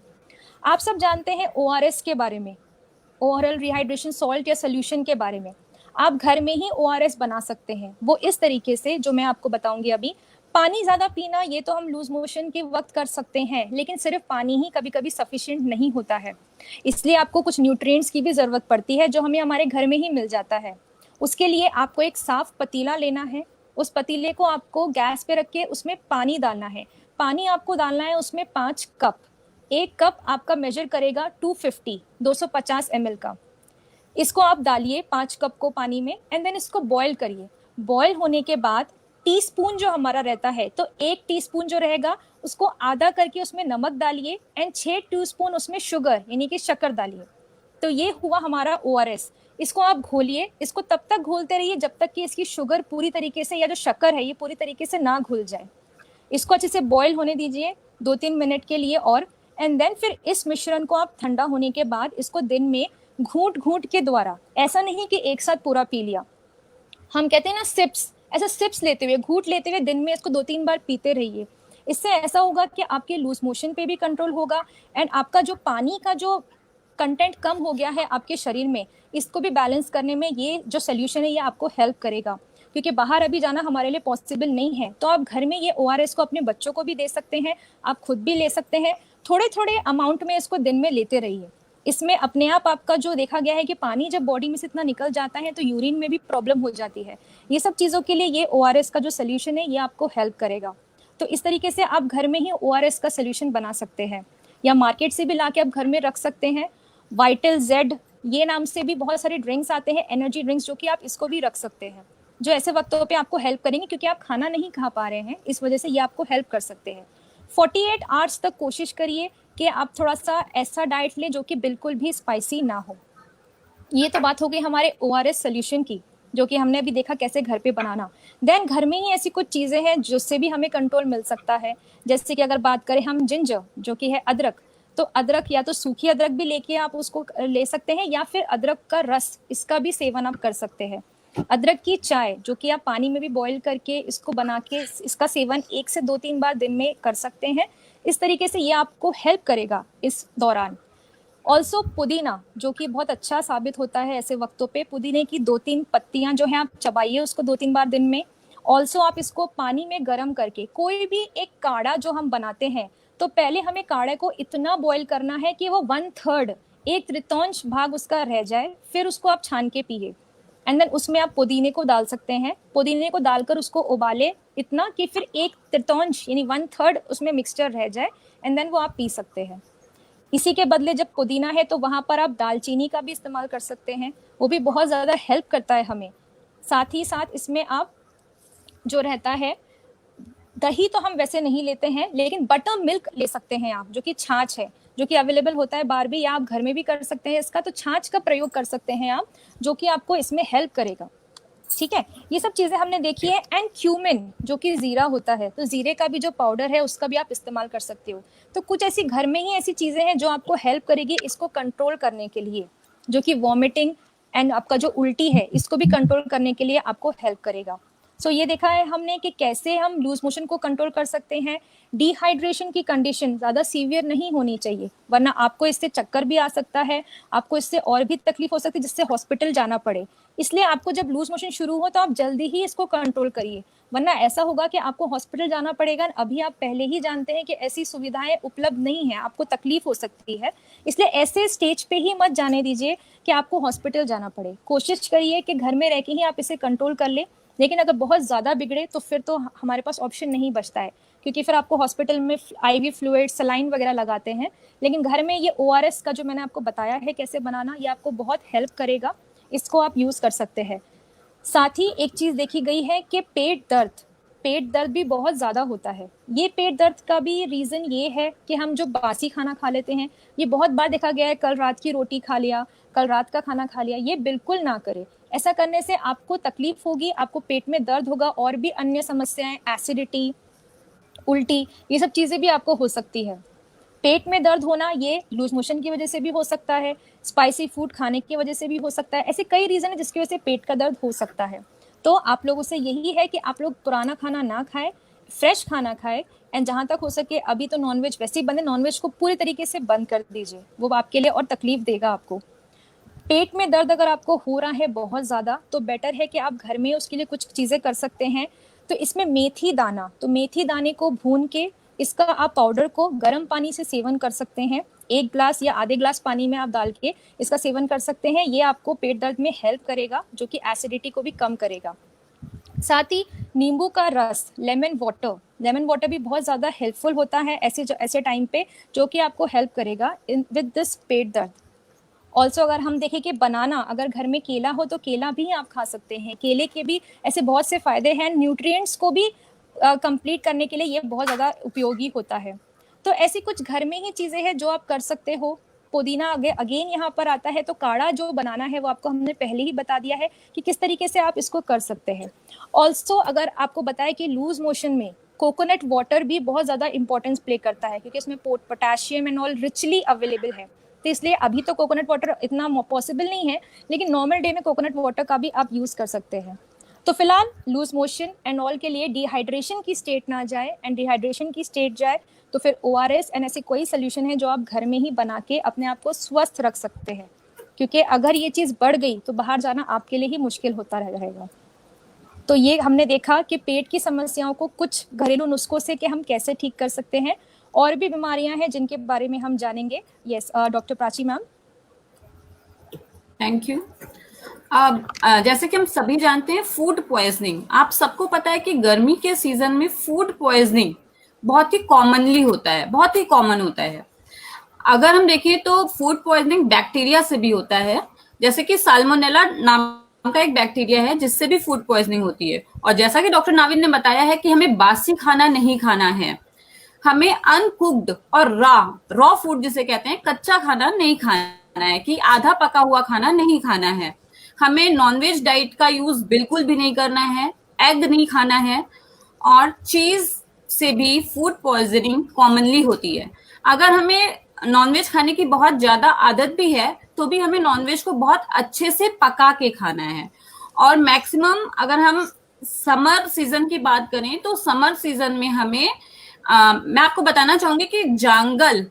आप सब जानते हैं ORS के बारे में, ओरल रिहाइड्रेशन सॉल्ट या सोल्यूशन के बारे में। आप घर में ही ORS बना सकते हैं, वो इस तरीके से जो मैं आपको बताऊंगी अभी। पानी ज्यादा पीना ये तो हम लूज मोशन के वक्त कर सकते हैं, लेकिन सिर्फ पानी ही कभी कभी सफिशिएंट नहीं होता है, इसलिए आपको कुछ न्यूट्रिएंट्स की भी जरूरत पड़ती है जो हमें हमारे घर में ही मिल जाता है। उसके लिए आपको एक साफ पतीला लेना है, उस पतीले को आपको गैस पे रख के उसमें पानी डालना है। पानी आपको डालना है उसमें 5 कप। 1 कप आपका मेजर करेगा 250 ml का। इसको आप डालिए 5 कप को पानी में एंड देन इसको बॉईल करिए। बॉईल होने के बाद टीस्पून जो हमारा रहता है, तो 1 टीस्पून जो रहेगा उसको आधा करके उसमें नमक डालिए एंड 6 टीस्पून उसमें शुगर यानी कि शक्कर डालिए। तो ये हुआ हमारा ORS। इसको आप घोलिए, इसको तब तक घोलते रहिए जब तक कि इसकी शुगर पूरी तरीके से या जो शक्कर है ये पूरी तरीके से ना घुल जाए। इसको अच्छे से बॉईल होने दीजिए 2-3 मिनट के लिए और एंड देन फिर इस मिश्रण को आप ठंडा होने के बाद इसको दिन में घूंट घूंट के द्वारा, ऐसा नहीं कि एक साथ पूरा पी लिया, हम कहते हैं ना सिप्स, ऐसा सिप्स लेते हुए घूंट लेते हुए दिन में इसको 2-3 बार पीते रहिए। इससे ऐसा होगा कि आपके लूज मोशन पे भी कंट्रोल होगा एंड आपका जो पानी का जो कंटेंट कम हो गया है आपके शरीर में, इसको भी बैलेंस करने में ये जो सोल्यूशन है ये आपको हेल्प करेगा। क्योंकि बाहर अभी जाना हमारे लिए पॉसिबल नहीं है, तो आप घर में ये ORS को अपने बच्चों को भी दे सकते हैं, आप खुद भी ले सकते हैं। थोड़े थोड़े अमाउंट में इसको दिन में लेते रहिए। इसमें अपने आप आपका जो देखा गया है कि पानी जब बॉडी में से इतना निकल जाता है तो यूरिन में भी प्रॉब्लम हो जाती है। ये सब चीज़ों के लिए ये ORS का जो सोल्यूशन है ये आपको हेल्प करेगा। तो इस तरीके से आप घर में ही ORS का सोल्यूशन बना सकते हैं या मार्केट से भी ला के आप घर में रख सकते हैं। वाइटल जेड ये नाम से भी बहुत सारे ड्रिंक्स आते हैं, एनर्जी ड्रिंक्स, जो कि आप इसको भी रख सकते हैं, जो ऐसे वक्तों पे आपको हेल्प करेंगे क्योंकि आप खाना नहीं खा पा रहे हैं, इस वजह से ये आपको हेल्प कर सकते हैं। 48 आवर्स तक कोशिश करिए कि आप थोड़ा सा ऐसा डाइट लें जो कि बिल्कुल भी स्पाइसी ना हो। ये तो बात हो गई हमारे ORS सोल्यूशन की, जो कि हमने अभी देखा कैसे घर पे बनाना। देन घर में ही ऐसी कुछ चीज़ें हैं जिससे भी हमें कंट्रोल मिल सकता है, जैसे कि अगर बात करें हम जिंजर जो कि है अदरक, तो अदरक या तो सूखी अदरक भी लेके आप उसको ले सकते हैं या फिर अदरक का रस, इसका भी सेवन आप कर सकते हैं। अदरक की चाय जो कि आप पानी में भी बॉईल करके इसको बना के इसका सेवन 1 से 2-3 बार दिन में कर सकते हैं। इस तरीके से ये आपको हेल्प करेगा इस दौरान। ऑल्सो पुदीना जो कि बहुत अच्छा साबित होता है ऐसे वक्तों पे, पुदीने की 2-3 पत्तियां जो हैं आप चबाइए उसको 2-3 बार दिन में। ऑल्सो आप इसको पानी में गर्म करके, कोई भी एक काढ़ा जो हम बनाते हैं तो पहले हमें काढ़े को इतना बॉईल करना है कि वो 1/3 1/3 भाग उसका रह जाए, फिर उसको आप छान के पिए एंड देन उसमें आप पुदीने को डाल सकते हैं। पुदीने को डालकर उसको उबाले इतना कि फिर 1/3 यानी 1/3 उसमें मिक्सचर रह जाए एंड देन वो आप पी सकते हैं। इसी के बदले जब पुदीना है तो वहाँ पर आप दालचीनी का भी इस्तेमाल कर सकते हैं, वो भी बहुत ज़्यादा हेल्प करता है हमें। साथ ही साथ इसमें आप जो रहता है, दही तो हम वैसे नहीं लेते हैं, लेकिन बटर मिल्क ले सकते हैं आप, जो कि छाछ है, जो कि अवेलेबल होता है बाहर भी, या आप घर में भी कर सकते हैं इसका, तो छाछ का प्रयोग कर सकते हैं आप, जो कि आपको इसमें हेल्प करेगा। ठीक है, ये सब चीज़ें हमने देखी है। एंड क्यूमिन जो कि जीरा होता है, तो जीरे का भी जो पाउडर है उसका भी आप इस्तेमाल कर सकते हो। तो कुछ ऐसी घर में ही ऐसी चीज़ें हैं जो आपको हेल्प करेगी इसको कंट्रोल करने के लिए, जो कि वॉमिटिंग एंड आपका जो उल्टी है इसको भी कंट्रोल करने के लिए आपको हेल्प करेगा। सो ये देखा है हमने कि कैसे हम लूज मोशन को कंट्रोल कर सकते हैं। डिहाइड्रेशन की कंडीशन ज़्यादा सीवियर नहीं होनी चाहिए, वरना आपको इससे चक्कर भी आ सकता है, आपको इससे और भी तकलीफ हो सकती है जिससे हॉस्पिटल जाना पड़े। इसलिए आपको जब लूज मोशन शुरू हो तो आप जल्दी ही इसको कंट्रोल करिए, वरना ऐसा होगा कि आपको हॉस्पिटल जाना पड़ेगा। अभी आप पहले ही जानते हैं कि ऐसी सुविधाएं उपलब्ध नहीं है, आपको तकलीफ हो सकती है, इसलिए ऐसे स्टेज पे ही मत जाने दीजिए कि आपको हॉस्पिटल जाना पड़े। कोशिश करिए कि घर में रह के ही आप इसे कंट्रोल कर ले, लेकिन अगर बहुत ज़्यादा बिगड़े तो फिर तो हमारे पास ऑप्शन नहीं बचता है, क्योंकि फिर आपको हॉस्पिटल में IV फ्लूइड, सलाइन वगैरह लगाते हैं। लेकिन घर में ये ORS का जो मैंने आपको बताया है कैसे बनाना, ये आपको बहुत हेल्प करेगा, इसको आप यूज़ कर सकते हैं। साथ ही एक चीज़ देखी गई है कि पेट दर्द भी बहुत ज़्यादा होता है। ये पेट दर्द का भी रीज़न ये है कि हम जो बासी खाना खा लेते हैं, ये बहुत बार देखा गया है, कल रात की रोटी खा लिया, कल रात का खाना खा लिया, ये बिल्कुल ना करें। ऐसा करने से आपको तकलीफ होगी, आपको पेट में दर्द होगा, और भी अन्य समस्याएं, एसिडिटी, उल्टी, ये सब चीज़ें भी आपको हो सकती है। पेट में दर्द होना ये लूज मोशन की वजह से भी हो सकता है, स्पाइसी फूड खाने की वजह से भी हो सकता है, ऐसे कई रीज़न है जिसकी वजह से पेट का दर्द हो सकता है। तो आप लोगों से यही है कि आप लोग पुराना खाना ना खाएं, फ्रेश खाना खाएं, एंड जहाँ तक हो सके, अभी तो नॉनवेज वैसे ही बंद है, नॉनवेज को पूरी तरीके से बंद कर दीजिए, वो आपके लिए और तकलीफ देगा आपको। पेट में दर्द अगर आपको हो रहा है बहुत ज़्यादा, तो बेटर है कि आप घर में उसके लिए कुछ चीज़ें कर सकते हैं। तो इसमें मेथी दाना, तो मेथी दाने को भून के इसका आप पाउडर को गर्म पानी से सेवन कर सकते हैं। 1 ग्लास या आधे ग्लास पानी में आप डाल के इसका सेवन कर सकते हैं। ये आपको पेट दर्द में हेल्प करेगा, जो कि एसिडिटी को भी कम करेगा। साथ ही नींबू का रस, लेमन वाटर भी बहुत ज़्यादा हेल्पफुल होता है ऐसे टाइम पे, जो कि आपको हेल्प करेगा विद दिस पेट दर्द। ऑल्सो अगर हम देखें कि बनाना, अगर घर में केला हो तो केला भी आप खा सकते हैं। केले के भी ऐसे बहुत से फ़ायदे हैं, न्यूट्रिएंट्स को भी कंप्लीट करने के लिए ये बहुत ज़्यादा उपयोगी होता है। तो ऐसी कुछ घर में ही चीज़ें हैं जो आप कर सकते हो। पुदीना अगेन यहाँ पर आता है, तो काढ़ा जो बनाना है वो आपको हमने पहले ही बता दिया है कि किस तरीके से आप इसको कर सकते हैं। ऑल्सो अगर आपको बताया कि लूज मोशन में कोकोनट वाटर भी बहुत ज़्यादा इंपॉर्टेंस प्ले करता है, क्योंकि इसमें potassium and all richly available है। तो इसलिए अभी तो कोकोनट वाटर इतना पॉसिबल नहीं है, लेकिन नॉर्मल डे में कोकोनट वाटर का भी आप यूज़ कर सकते हैं। तो फिलहाल लूज मोशन एंड ऑल के लिए डिहाइड्रेशन की स्टेट ना जाए, एंड डिहाइड्रेशन की स्टेट जाए तो फिर ORS एंड ऐसे कोई सोल्यूशन है जो आप घर में ही बना के अपने आप को स्वस्थ रख सकते हैं, क्योंकि अगर ये चीज़ बढ़ गई तो बाहर जाना आपके लिए ही मुश्किल होता रहेगा। तो ये हमने देखा कि पेट की समस्याओं को कुछ घरेलू नुस्खों से कि हम कैसे ठीक कर सकते हैं। और भी बीमारियां हैं जिनके बारे में हम जानेंगे। Yes, doctor Prachi ma'am. Thank you. अब जैसे कि हम सभी जानते हैं, फूड पॉइजनिंग, आप सबको पता है कि गर्मी के सीजन में फूड पॉइजनिंग बहुत ही कॉमनली होता है, बहुत ही कॉमन होता है। अगर हम देखें तो फूड पॉइजनिंग बैक्टीरिया से भी होता है, जैसे कि साल्मोनेला नाम का एक बैक्टीरिया है जिससे भी फूड पॉइजनिंग होती है। और जैसा कि डॉक्टर नाविद ने बताया है कि हमें बासी खाना नहीं खाना है, हमें अनकुक्ड और रॉ फूड जिसे कहते हैं, कच्चा खाना नहीं खाना है, कि आधा पका हुआ खाना नहीं खाना है। हमें नॉनवेज डाइट का यूज बिल्कुल भी नहीं करना है, एग नहीं खाना है, और चीज से भी फूड पॉइजनिंग कॉमनली होती है। अगर हमें नॉनवेज खाने की बहुत ज्यादा आदत भी है तो भी हमें नॉनवेज को बहुत अच्छे से पका के खाना है। और मैक्सिमम अगर हम समर सीजन की बात करें तो समर सीजन में हमें मैं आपको बताना चाहूंगी कि जांगल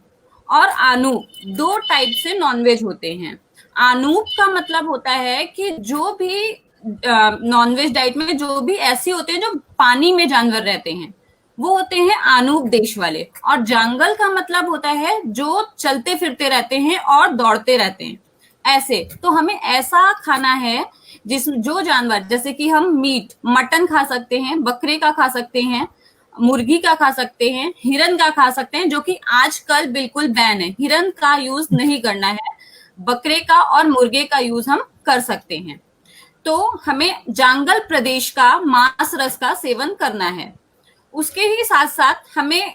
और आनूप 2 टाइप से नॉनवेज होते हैं। आनूप का मतलब होता है कि जो भी नॉनवेज डाइट में जो भी ऐसे होते हैं जो पानी में जानवर रहते हैं, वो होते हैं आनूप देश वाले। और जांगल का मतलब होता है जो चलते फिरते रहते हैं और दौड़ते रहते हैं, ऐसे। तो हमें ऐसा खाना है जिसमें जो जानवर, जैसे कि हम मीट, मटन खा सकते हैं, बकरे का खा सकते हैं, मुर्गी का खा सकते हैं, हिरन का खा सकते हैं, जो कि आजकल बिल्कुल बैन है। हिरन का यूज नहीं करना है, बकरे का और मुर्गे का यूज हम कर सकते हैं। तो हमें जांगल प्रदेश का मांस रस का सेवन करना है। उसके ही साथ साथ हमें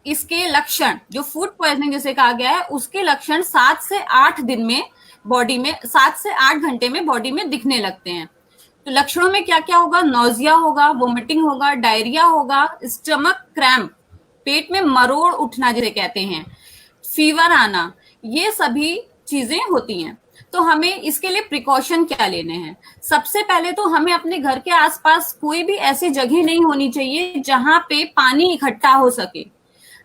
इसके लक्षण, जो फूड पॉइजनिंग जिसे कहा गया है, उसके लक्षण 7 से 8 दिन में बॉडी में, 7 से 8 घंटे में बॉडी में दिखने लगते हैं। तो लक्षणों में क्या क्या होगा? नौजिया होगा, वोमिटिंग होगा, डायरिया होगा, स्टमक क्रैम्प, पेट में मरोड़ उठना जिसे कहते हैं, फीवर आना, ये सभी चीजें होती हैं। तो हमें इसके लिए प्रिकॉशन क्या लेने हैं? सबसे पहले तो हमें अपने घर के आसपास कोई भी ऐसी जगह नहीं होनी चाहिए जहां पे पानी इकट्ठा हो सके।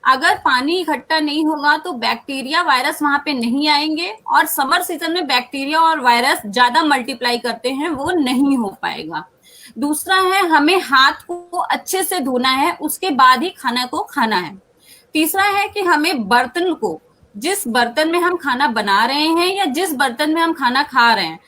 अगर पानी इकट्ठा नहीं होगा तो बैक्टीरिया वायरस वहां पे नहीं आएंगे, और समर सीजन में बैक्टीरिया और वायरस ज्यादा मल्टीप्लाई करते हैं, वो नहीं हो पाएगा। दूसरा है, हमें हाथ को अच्छे से धोना है, उसके बाद ही खाना को खाना है। तीसरा है कि हमें बर्तन को, जिस बर्तन में हम खाना बना रहे हैं या जिस बर्तन में हम खाना खा रहे हैं,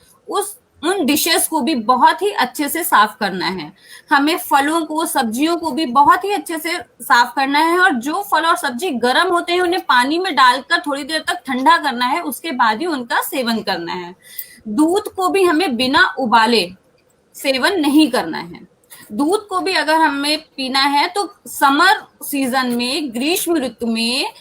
उन डिशेस को भी बहुत ही अच्छे से साफ करना है। हमें फलों को, सब्जियों को भी बहुत ही अच्छे से साफ करना है, और जो फल और सब्जी गर्म होते हैं उन्हें पानी में डालकर थोड़ी देर तक ठंडा करना है, उसके बाद ही उनका सेवन करना है। दूध को भी हमें बिना उबाले सेवन नहीं करना है। दूध को भी अगर हमें पीना है तो समर सीजन में, ग्रीष्म ऋतु में,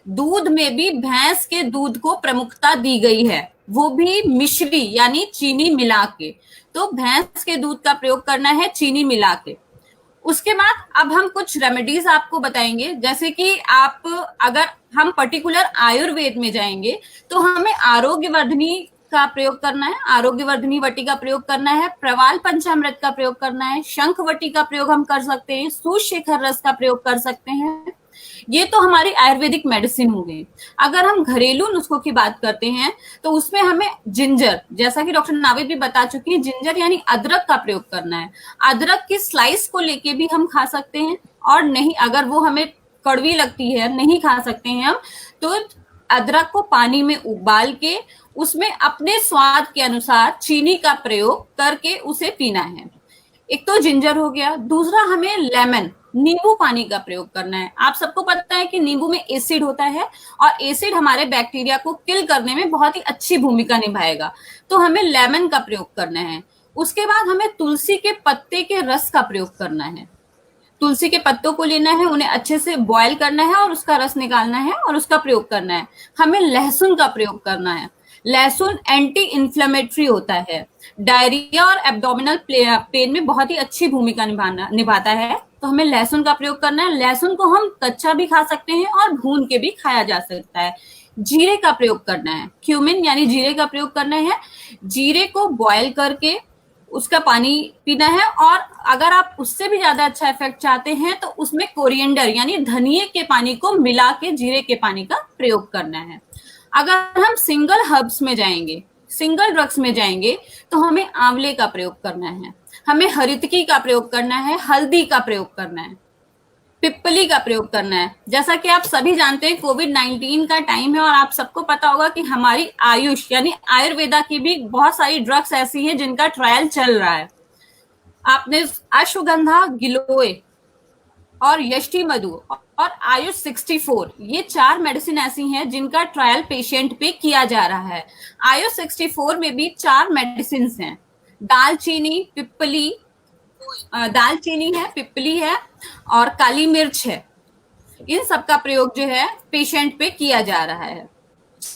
दूध में भी भैंस के दूध को प्रमुखता दी गई है, वो भी मिश्री यानी चीनी मिला के। तो भैंस के दूध का प्रयोग करना है चीनी मिला के। उसके बाद अब हम कुछ रेमेडीज आपको बताएंगे, जैसे कि आप, अगर हम पर्टिकुलर आयुर्वेद में जाएंगे तो हमें आरोग्यवर्धनी का प्रयोग करना है, आरोग्यवर्धनी वटी का प्रयोग करना है, प्रवाल पंचामृत का प्रयोग करना है, शंखवटी का प्रयोग हम कर सकते हैं, सूर्यशेखर रस का प्रयोग कर सकते हैं। ये तो हमारी आयुर्वेदिक मेडिसिन हो गई। अगर हम घरेलू नुस्खों की बात करते हैं तो उसमें हमें जिंजर, जैसा कि डॉक्टर नाविद भी बता चुकी है, जिंजर यानी अदरक का प्रयोग करना है। अदरक की स्लाइस को लेके भी हम खा सकते हैं, और नहीं, अगर वो हमें कड़वी लगती है, नहीं खा सकते हैं हम, तो अदरक को पानी में उबाल के उसमें अपने स्वाद के अनुसार चीनी का प्रयोग करके उसे पीना है। एक तो जिंजर हो गया। दूसरा, हमें लेमन, नींबू पानी का प्रयोग करना है। आप सबको पता है कि नींबू में एसिड होता है, और एसिड हमारे बैक्टीरिया को किल करने में बहुत ही अच्छी भूमिका निभाएगा, तो हमें लेमन का प्रयोग करना है। उसके बाद हमें तुलसी के पत्ते के रस का प्रयोग करना है। तुलसी के पत्तों को लेना है, उन्हें अच्छे से बॉयल करना है और उसका रस निकालना है और उसका प्रयोग करना है। हमें लहसुन का प्रयोग करना है। लहसुन एंटी इन्फ्लेमेटरी होता है, डायरिया और एब्डोमिनल पेन में बहुत ही अच्छी भूमिका निभाता है, तो हमें लहसुन का प्रयोग करना है। लहसुन को हम कच्चा भी खा सकते हैं और भून के भी खाया जा सकता है। जीरे का प्रयोग करना है, क्यूमिन यानी जीरे का प्रयोग करना है। जीरे को बॉयल करके उसका पानी पीना है, और अगर आप उससे भी ज्यादा अच्छा इफेक्ट चाहते हैं तो उसमें कोरिएंडर यानी धनिये के पानी को मिला के जीरे के पानी का प्रयोग करना है। अगर हम सिंगल हर्ब्स में जाएंगे, सिंगल ड्रग्स में जाएंगे, तो हमें आंवले का प्रयोग करना है, हमें हरितकी का प्रयोग करना है, हल्दी का प्रयोग करना है, पिप्पली का प्रयोग करना है। जैसा कि आप सभी जानते हैं, कोविड-19 का टाइम है और आप सबको पता होगा कि हमारी आयुष यानी आयुर्वेदा की भी बहुत सारी ड्रग्स ऐसी हैं जिनका ट्रायल चल रहा है। आपने अश्वगंधा, गिलोय और यष्टि मधु और आयुष 64, ये 4 मेडिसिन ऐसी हैं जिनका ट्रायल पेशेंट पे किया जा रहा है। आयुष 64 में भी 4 मेडिसिन हैं, दालचीनी, पिप्पली, दालचीनी है, पिप्पली है और काली मिर्च है। इन सब का प्रयोग जो है पेशेंट पे किया जा रहा है।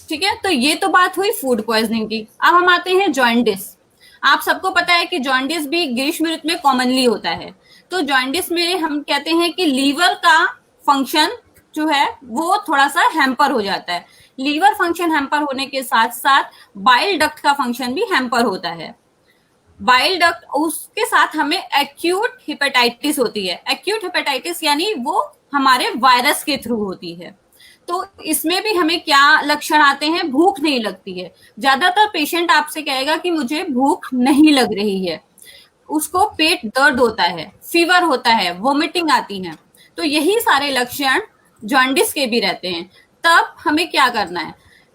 ठीक है, तो ये तो बात हुई फूड पॉइजनिंग की। अब हम आते हैं जॉन्डिस। आप सबको पता है कि जॉन्डिस भी ग्रीष्म ऋतु में कॉमनली होता है। तो जॉन्डिस में हम कहते हैं कि लीवर का फंक्शन जो है वो थोड़ा सा हैम्पर हो जाता है। लीवर फंक्शन हैम्पर होने के साथ साथ बाइल डक्ट का फंक्शन भी हैम्पर होता है। बाइल डक्ट, उसके साथ हमें एक्यूट हेपेटाइटिस होती है। एक्यूट हेपेटाइटिस यानी वो हमारे वायरस के थ्रू होती है। तो इसमें भी हमें क्या लक्षण आते हैं? भूख नहीं लगती है। ज्यादातर पेशेंट आपसे कहेगा कि मुझे भूख नहीं लग रही है, उसको पेट दर्द होता है, फीवर होता है, वोमिटिंग आती है। तो यही सारे लक्षण जॉन्डिस के भी रहते हैं। तब हमें क्या करना है?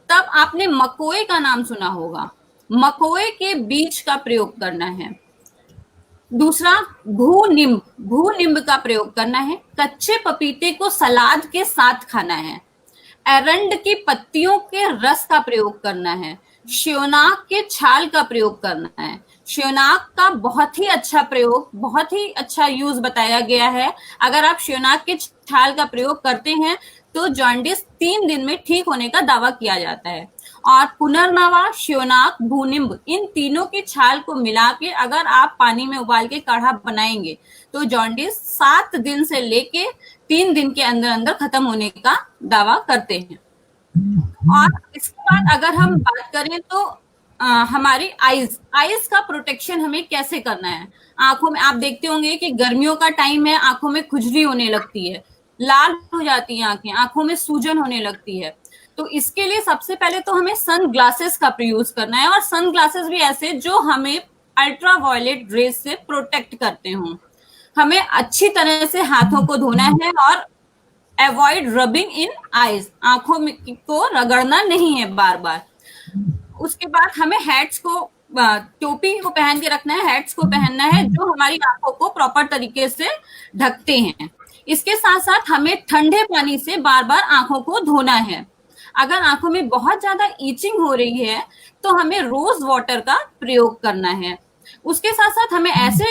तब आपने मकोए का नाम सुना होगा, मकोए के बीज का प्रयोग करना है। दूसरा, भूनिम्ब का प्रयोग करना है। कच्चे पपीते को सलाद के साथ खाना है। एरंड की पत्तियों के रस का प्रयोग करना है। श्योनाक के छाल का प्रयोग करना है। श्योनाक का बहुत ही अच्छा प्रयोग, बहुत ही अच्छा यूज बताया गया है। अगर आप श्योनाक के छाल का प्रयोग करते हैं तो जॉन्डिस 3 दिन में ठीक होने का दावा किया जाता है। और पुनर्नवा, श्योनाक, भूनिम्ब, इन तीनों की छाल को मिला के अगर आप पानी में उबाल के काढ़ा बनाएंगे तो जॉन्डिस 7 दिन से लेके 3 दिन के अंदर अंदर खत्म होने का दावा करते हैं। और इसके बाद अगर हम बात करें तो हमारी आईज आईज का प्रोटेक्शन हमें कैसे करना है। आंखों में आप देखते होंगे कि गर्मियों का टाइम है, आंखों में खुजली होने लगती है, लाल हो जाती है आंखें, आंखों में सूजन होने लगती है। तो इसके लिए सबसे पहले तो हमें सन ग्लासेस का प्रयोग करना है, और सन ग्लासेस भी ऐसे जो हमें अल्ट्रा वायलेट रेज से प्रोटेक्ट करते हों। हमें अच्छी तरह से हाथों को धोना है और अवॉइड रबिंग इन आईज, आंखों में को रगड़ना नहीं है बार बार। उसके बाद हमें हैट्स को, टोपी को पहन के रखना है, हैट्स को पहनना है जो हमारी आंखों को प्रॉपर तरीके से ढकते हैं। इसके साथ साथ हमें ठंडे पानी से बार बार आंखों को धोना है। अगर आंखों में बहुत ज्यादा ईचिंग हो रही है तो हमें रोज वाटर का प्रयोग करना है। उसके साथ साथ हमें ऐसे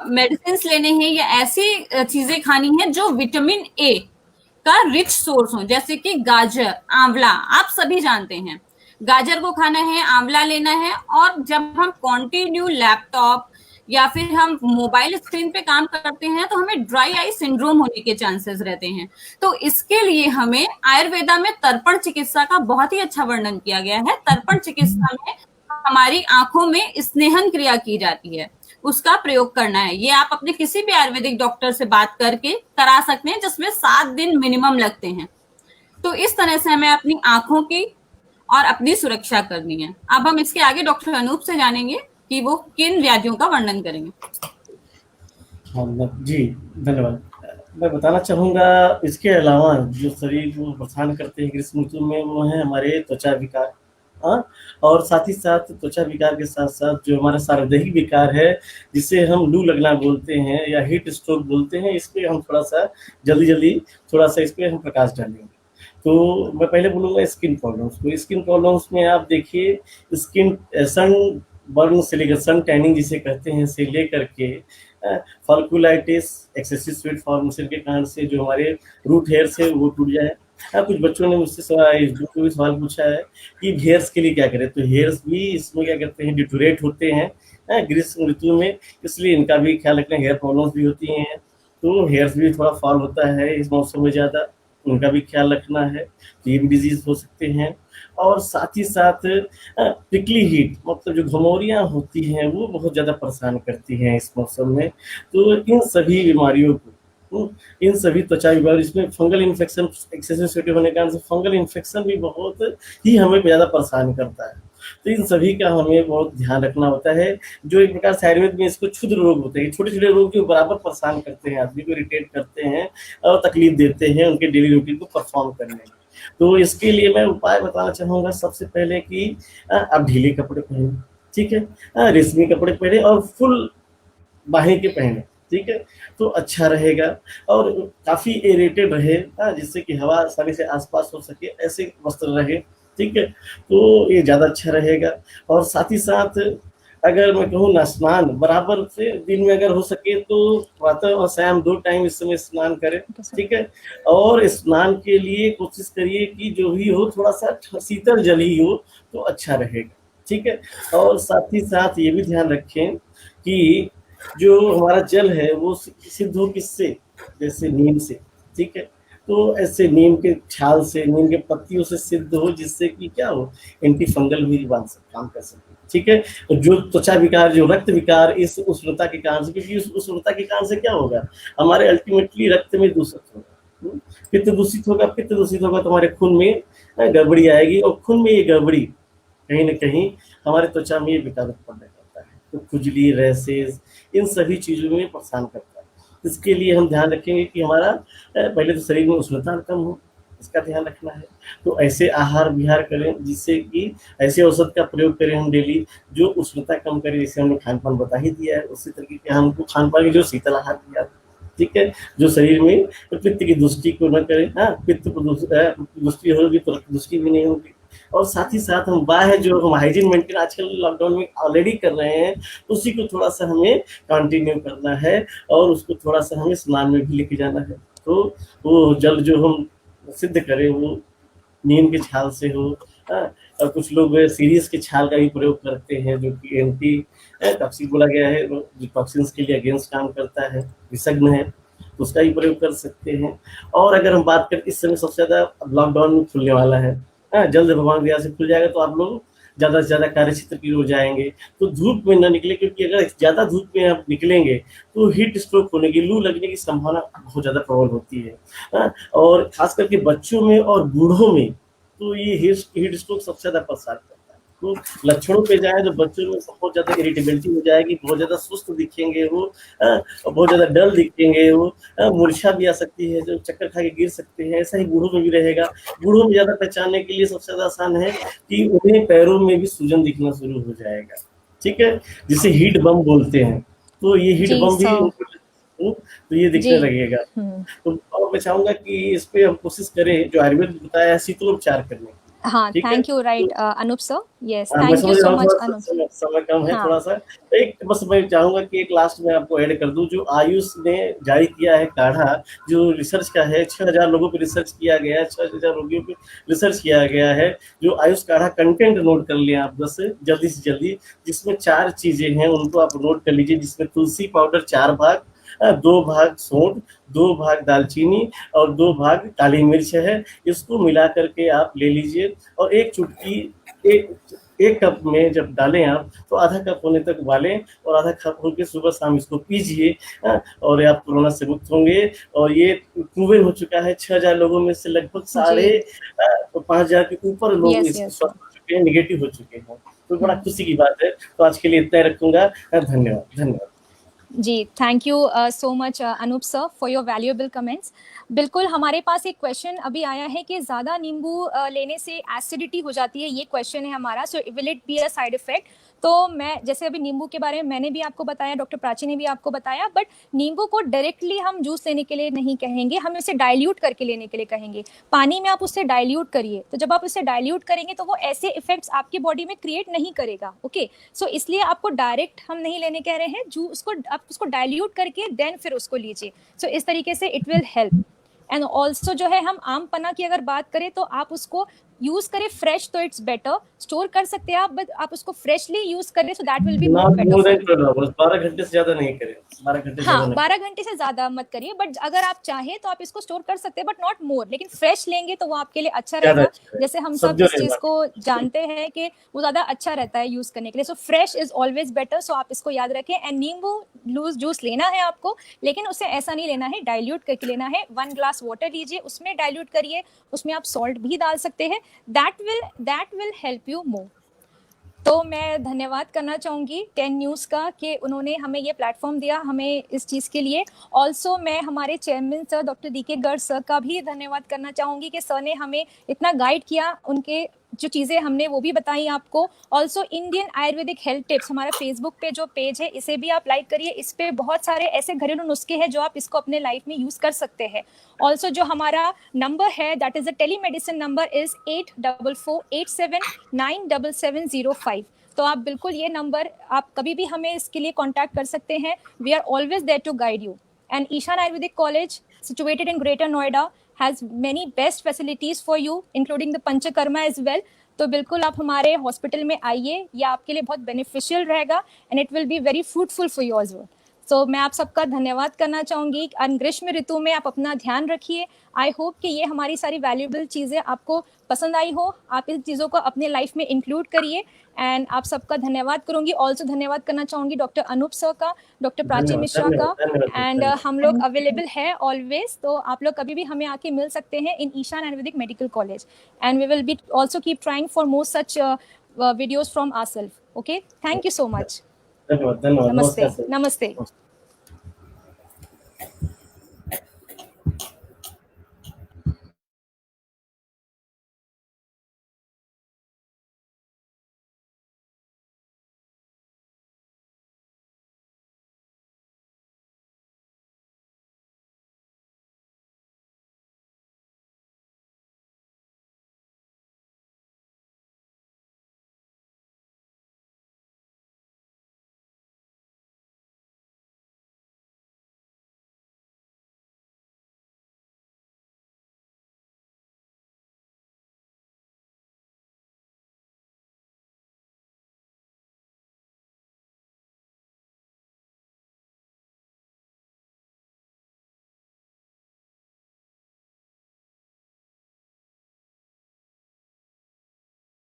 मेडिसिन लेने हैं या ऐसी चीजें खानी है जो विटामिन ए का रिच सोर्स हो, जैसे कि गाजर, आंवला, आप सभी जानते हैं गाजर को खाना है, आंवला लेना है। और जब हम कंटिन्यू लैपटॉप या फिर हम मोबाइल स्क्रीन पे काम करते हैं तो हमें ड्राई आई सिंड्रोम होने के चांसेस रहते हैं। तो इसके लिए हमें आयुर्वेदा में तर्पण चिकित्सा का बहुत ही अच्छा वर्णन किया गया है। तर्पण चिकित्सा में हमारी आंखों में स्नेहन क्रिया की जाती है, उसका प्रयोग करना है। ये आप अपने किसी भी आयुर्वेदिक डॉक्टर से बात करके करा सकते हैं, जिसमें 7 दिन मिनिमम लगते हैं। तो इस तरह से हमें अपनी आंखों की और अपनी सुरक्षा करनी है। अब हम इसके आगे डॉक्टर अनूप से जानेंगे कि वो किन व्याधियों का वर्णन करेंगे। जी धन्यवाद। मैं बताना चाहूँगा इसके अलावा जो शरीर को परेशान करते हैं ग्रीष्म ऋतु में वो है हमारे त्वचा विकार। हाँ, और साथ ही साथ त्वचा विकार के साथ साथ जो हमारा सार्वदेहिक विकार है जिसे हम लू लगना बोलते हैं या हीट स्ट्रोक बोलते हैं, इस पे हम थोड़ा सा जल्दी थोड़ा सा इस पे हम प्रकाश डालेंगे। तो मैं पहले बोलूँगा स्किन प्रॉब्लम्स को। स्किन प्रॉब्लम्स में आप देखिए स्किन सन बर्न से लेकर सन टैनिंग जिसे कहते हैं से लेकर के फॉलिकुलाइटिस, एक्सेसिव स्वेट फॉर्मेशन के कारण से जो हमारे रूट हेयर्स है वो टूट जाए। कुछ बच्चों ने मुझसे सवाल पूछा है कि हेयर्स के लिए क्या करें, तो हेयर्स भी इसमें क्या करते हैं डिटोरेट होते हैं ग्रीष्म ऋतु में, इसलिए इनका भी ख्याल रखना। हेयर प्रॉब्लम्स भी होती हैं तो हेयर्स भी थोड़ा फॉल होता है इस मौसम में ज़्यादा, उनका भी ख्याल रखना है, तो ये भी डिजीज हो सकते हैं। और साथ ही साथ प्रिकली हीट, मतलब जो घमौरियाँ होती हैं वो बहुत ज़्यादा परेशान करती हैं इस मौसम में। तो इन सभी बीमारियों को, इन सभी त्वचा बीमारी, इसमें फंगल इन्फेक्शन, एक्सेसिव स्वेटिंग होने के कारण से फंगल इन्फेक्शन भी बहुत ही हमें ज़्यादा परेशान करता है। तो इन सभी का हमें बहुत ध्यान रखना होता है। जो एक प्रकार से आयुर्वेद में इसको क्षुद्र रोग होते हैं, छोटे छोटे रोग जो बराबर परेशान करते हैं, आदमी को इरिटेट करते हैं और तकलीफ देते हैं उनके डेली रूटीन को परफॉर्म करने में। तो इसके लिए मैं उपाय बताना चाहूँगा सबसे पहले कि आप ढीले कपड़े पहने, ठीक है, रेशमी कपड़े पहने और फुल बाहें के पहने, ठीक है, तो अच्छा रहेगा। और काफ़ी एरेटेड रहे, जिससे कि हवा आसानी से आसपास हो सके, ऐसे वस्त्र रहे, ठीक है, तो ये ज़्यादा अच्छा रहेगा। और साथ ही साथ अगर मैं कहूँ ना, स्नान बराबर से दिन में अगर हो सके तो प्रातः और शाम 2 टाइम इस समय स्नान करें, ठीक है। और स्नान के लिए कोशिश करिए कि जो भी हो थोड़ा सा शीतल जल ही हो तो अच्छा रहेगा, ठीक है। और साथ ही साथ ये भी ध्यान रखें कि जो हमारा जल है वो सिद्ध हो किससे, जैसे नीम से, ठीक है, तो ऐसे नीम के छाल से, नीम के पत्तियों से सिद्ध हो, जिससे कि क्या हो, एंटी फंगल भी काम कर सके, ठीक है। तो जो त्वचा विकार, जो रक्त विकार इस उष्णता के कारण से, क्योंकि उस उष्णता के कारण से क्या होगा, हमारे अल्टीमेटली रक्त में दूषित होगा, पित्त दूषित होगा, पित्त दूषित होगा तो हमारे खून में गड़बड़ी आएगी, और खून में ये गड़बड़ी कहीं ना कहीं हमारे त्वचा में ये विकार उत्पन्न करता है। तो खुजली, रैसेस, इन सभी चीज़ों में परेशान करता है। इसके लिए हम ध्यान रखेंगे कि हमारा पहले तो शरीर में उष्णता कम हो, इसका ध्यान रखना है। तो ऐसे आहार विहार करें जिससे कि ऐसे औषध का प्रयोग करें हम डेली जो उष्णता कम करे, जैसे हमने खान पान बता ही दिया है, उसी तरीके के हमको खान पान की जो शीतल आहार दिया, ठीक है, जो शरीर में पित्त की दुष्टि को न करे। पित्त दुष्टि होगी तो रक्त दुष्टि भी नहीं होगी। और साथ ही साथ हम बाहर जो हम हाइजीन मेंटेन आजकल लॉकडाउन में ऑलरेडी कर रहे हैं, उसी को थोड़ा सा हमें कंटिन्यू करना है, और उसको थोड़ा सा हमें स्नान में भी लेके जाना है। तो वो जल जो हम सिद्ध करें वो नीम के छाल से हो, और कुछ लोग सीरीज के छाल का भी प्रयोग करते हैं जो कि एंटी टॉक्सिक बोला गया है, जो टॉक्सिन्स के लिए अगेंस्ट काम करता है, विषग्न है, तो उसका भी प्रयोग कर सकते हैं। और अगर हम बात करें इस समय सबसे ज़्यादा लॉकडाउन में खुलने वाला है, जल्द भगवान की दया से खुल जाएगा, तो आप लोग ज़्यादा से ज़्यादा कार्यक्षेत्र की ओर जाएंगे, तो धूप में न निकले, क्योंकि अगर ज़्यादा धूप में आप निकलेंगे तो हीट स्ट्रोक होने की, लू लगने की संभावना बहुत ज़्यादा प्रबल होती है। और खास करके बच्चों में और बूढ़ों में तो ये हीट स्ट्रोक सबसे ज़्यादा परेशान करता है। तो लक्षणों पे जाए तो बच्चों में बहुत ज़्यादा इरिटेबिलिटी हो जाएगी, बहुत ज़्यादा सुस्त दिखेंगे वो, और बहुत ज़्यादा डल दिखेंगे वो, मूर्छा भी आ सकती है, जो चक्कर खा के गिर सकते हैं। ऐसा ही बूढ़ों में भी रहेगा। बूढ़ों में ज़्यादा पहचानने के लिए सबसे ज़्यादा आसान है कि उन्हें पैरों में भी सूजन दिखना शुरू हो जाएगा, ठीक है, जिसे हीट बम बोलते हैं। तो ये हीट जी बम भी सर। तो ये दिखने जी। लगेगा। तो और मैं चाहूंगा कि इस पे हम कोशिश करें, जो आयुर्वेद बताया है, शीतलोपचार करने की, हाँ, ठीक है। थैंक यू, राइट तो अनूप सर। यस, मैं थैंक यू समझ रहा सो हूँ मच थोड़ा अनूप। समय कम है हाँ। थोड़ा सा। एक बस मैं चाहूंगा कि एक लास्ट में आपको ऐड कर दूं, जो आयुष ने जारी किया है काढ़ा, जो रिसर्च का है, 6000 लोगों पे रिसर्च किया गया है, 6000 रोगियों पे रिसर्च किया गया है। जो आयुष काढ़ा, कंटेंट नोट कर लें आप बस जल्दी से जल्दी, जिसमें 4 चीजें हैं, उनको आप नोट कर लीजिए। जिसमें तुलसी पाउडर 4 भाग, 2 भाग सौंठ, 2 भाग दालचीनी और 2 भाग काली मिर्च है। इसको मिला करके आप ले लीजिए, और एक चुटकी, एक एक कप में जब डालें आप, तो आधा कप होने तक उबालें, और आधा कप होकर सुबह शाम इसको पीजिए, और आप कोरोना से मुक्त होंगे। और ये प्रूवन हो चुका है, 6000 लोगों में से लगभग जी। 5,500 के ऊपर लोग यस, इससे यस सर। स्वस्थ हो चुके हैं, निगेटिव हो चुके हैं। तो बड़ा खुशी की बात है। तो आज के लिए इतना ही रखूंगा। धन्यवाद, धन्यवाद। जी, thank you so much Anoop sir for your valuable comments. बिल्कुल, हमारे पास एक क्वेश्चन अभी आया है कि ज़्यादा नींबू लेने से एसिडिटी हो जाती है, ये क्वेश्चन है हमारा। So will it be a side effect? तो मैं जैसे अभी नींबू के बारे में मैंने भी आपको बताया, डॉक्टर प्राची ने भी आपको बताया, बट नींबू को डायरेक्टली हम जूस लेने के लिए नहीं कहेंगे, हम इसे डाइल्यूट करके लेने के लिए कहेंगे। पानी में आप उससे डाइल्यूट करिए, तो जब आप उसे डाइल्यूट करेंगे तो वो ऐसे इफेक्ट्स आपकी बॉडी में क्रिएट नहीं करेगा। ओके, सो इसलिए आपको डायरेक्ट हम नहीं लेने कह रहे हैं, जूस को आप उसको डाइल्यूट करके देन फिर उसको लीजिए। सो इस तरीके से it will help. And also जो है, हम आम पन्ना की अगर बात करें तो आप उसको यूज करें फ्रेश, तो इट्स बेटर। स्टोर कर सकते हैं आप, बट आप उसको फ्रेशली यूज करें, so that will be more not better more for than you. 12 hours, 12 घंटे से ज्यादा नहीं करें, 12 घंटे से ज्यादा हाँ, नहीं 12 घंटे से ज्यादा मत करिए, बट अगर आप चाहें तो आप इसको स्टोर कर सकते हैं, बट नॉट मोर। लेकिन फ्रेश लेंगे तो वो आपके लिए अच्छा ज्यादा रहेगा। अच्छा है। जैसे हम सब सब्जियों इस चीज को जानते हैं कि वो ज्यादा अच्छा रहता है यूज करने के लिए। So fresh is always better, so आप इसको याद रखें। एंड नींबू लूज जूस लेना है आपको, लेकिन उसे ऐसा नहीं लेना है, डाइल्यूट करके लेना है। 1 ग्लास वाटर लीजिए, उसमें डाइल्यूट करिए, उसमें आप सॉल्ट भी डाल सकते हैं। That will help you more. तो मैं धन्यवाद करना चाहूँगी 10 न्यूज़ का कि उन्होंने हमें ये प्लेटफॉर्म दिया, हमें इस चीज़ के लिए। ऑल्सो मैं हमारे chairman sir doctor D K Garg sir का भी धन्यवाद करना चाहूँगी कि सर ने हमें इतना गाइड किया, उनके जो चीज़ें हमने वो भी बताई आपको। Also Indian Ayurvedic health tips, हमारा फेसबुक पे जो पेज है इसे भी आप लाइक करिए। इस पे बहुत सारे ऐसे घरेलू नुस्खे हैं जो आप इसको अपने लाइफ में यूज़ कर सकते हैं। ऑल्सो जो हमारा नंबर है, that is a telemedicine number, is 8448797705। तो आप बिल्कुल ये नंबर, आप कभी भी हमें इसके लिए कॉन्टैक्ट कर सकते हैं। We are always there to guide you. And Ishan Ayurvedic college situated in Greater Noida has many best facilities for you, including the Panchakarma as well. तो बिल्कुल आप हमारे हॉस्पिटल में आइए, ये आपके लिए बहुत बेनिफिशियल रहेगा and it will be very fruitful for you as well. So मैं आप सबका धन्यवाद करना चाहूँगी। ग्रीष्म ऋतु में आप अपना ध्यान रखिए। आई होप कि ये हमारी सारी वैल्यूएबल चीज़ें आपको पसंद आई हो, आप इन चीज़ों को अपने लाइफ में इंक्लूड करिए। एंड आप सबका धन्यवाद करूँगी। ऑल्सो धन्यवाद करना चाहूँगी डॉक्टर अनूप सर का, डॉक्टर प्राची मिश्रा का। एंड हम लोग अवेलेबल है ऑलवेज, तो आप लोग कभी भी हमें आके मिल सकते हैं in Ishan Ayurvedic medical college. And we will be also keep trying for more such videos from our self. Okay, thank you so much. धन्यवाद, धन्यवाद। नमस्ते, नमस्कार सर। नमस्ते।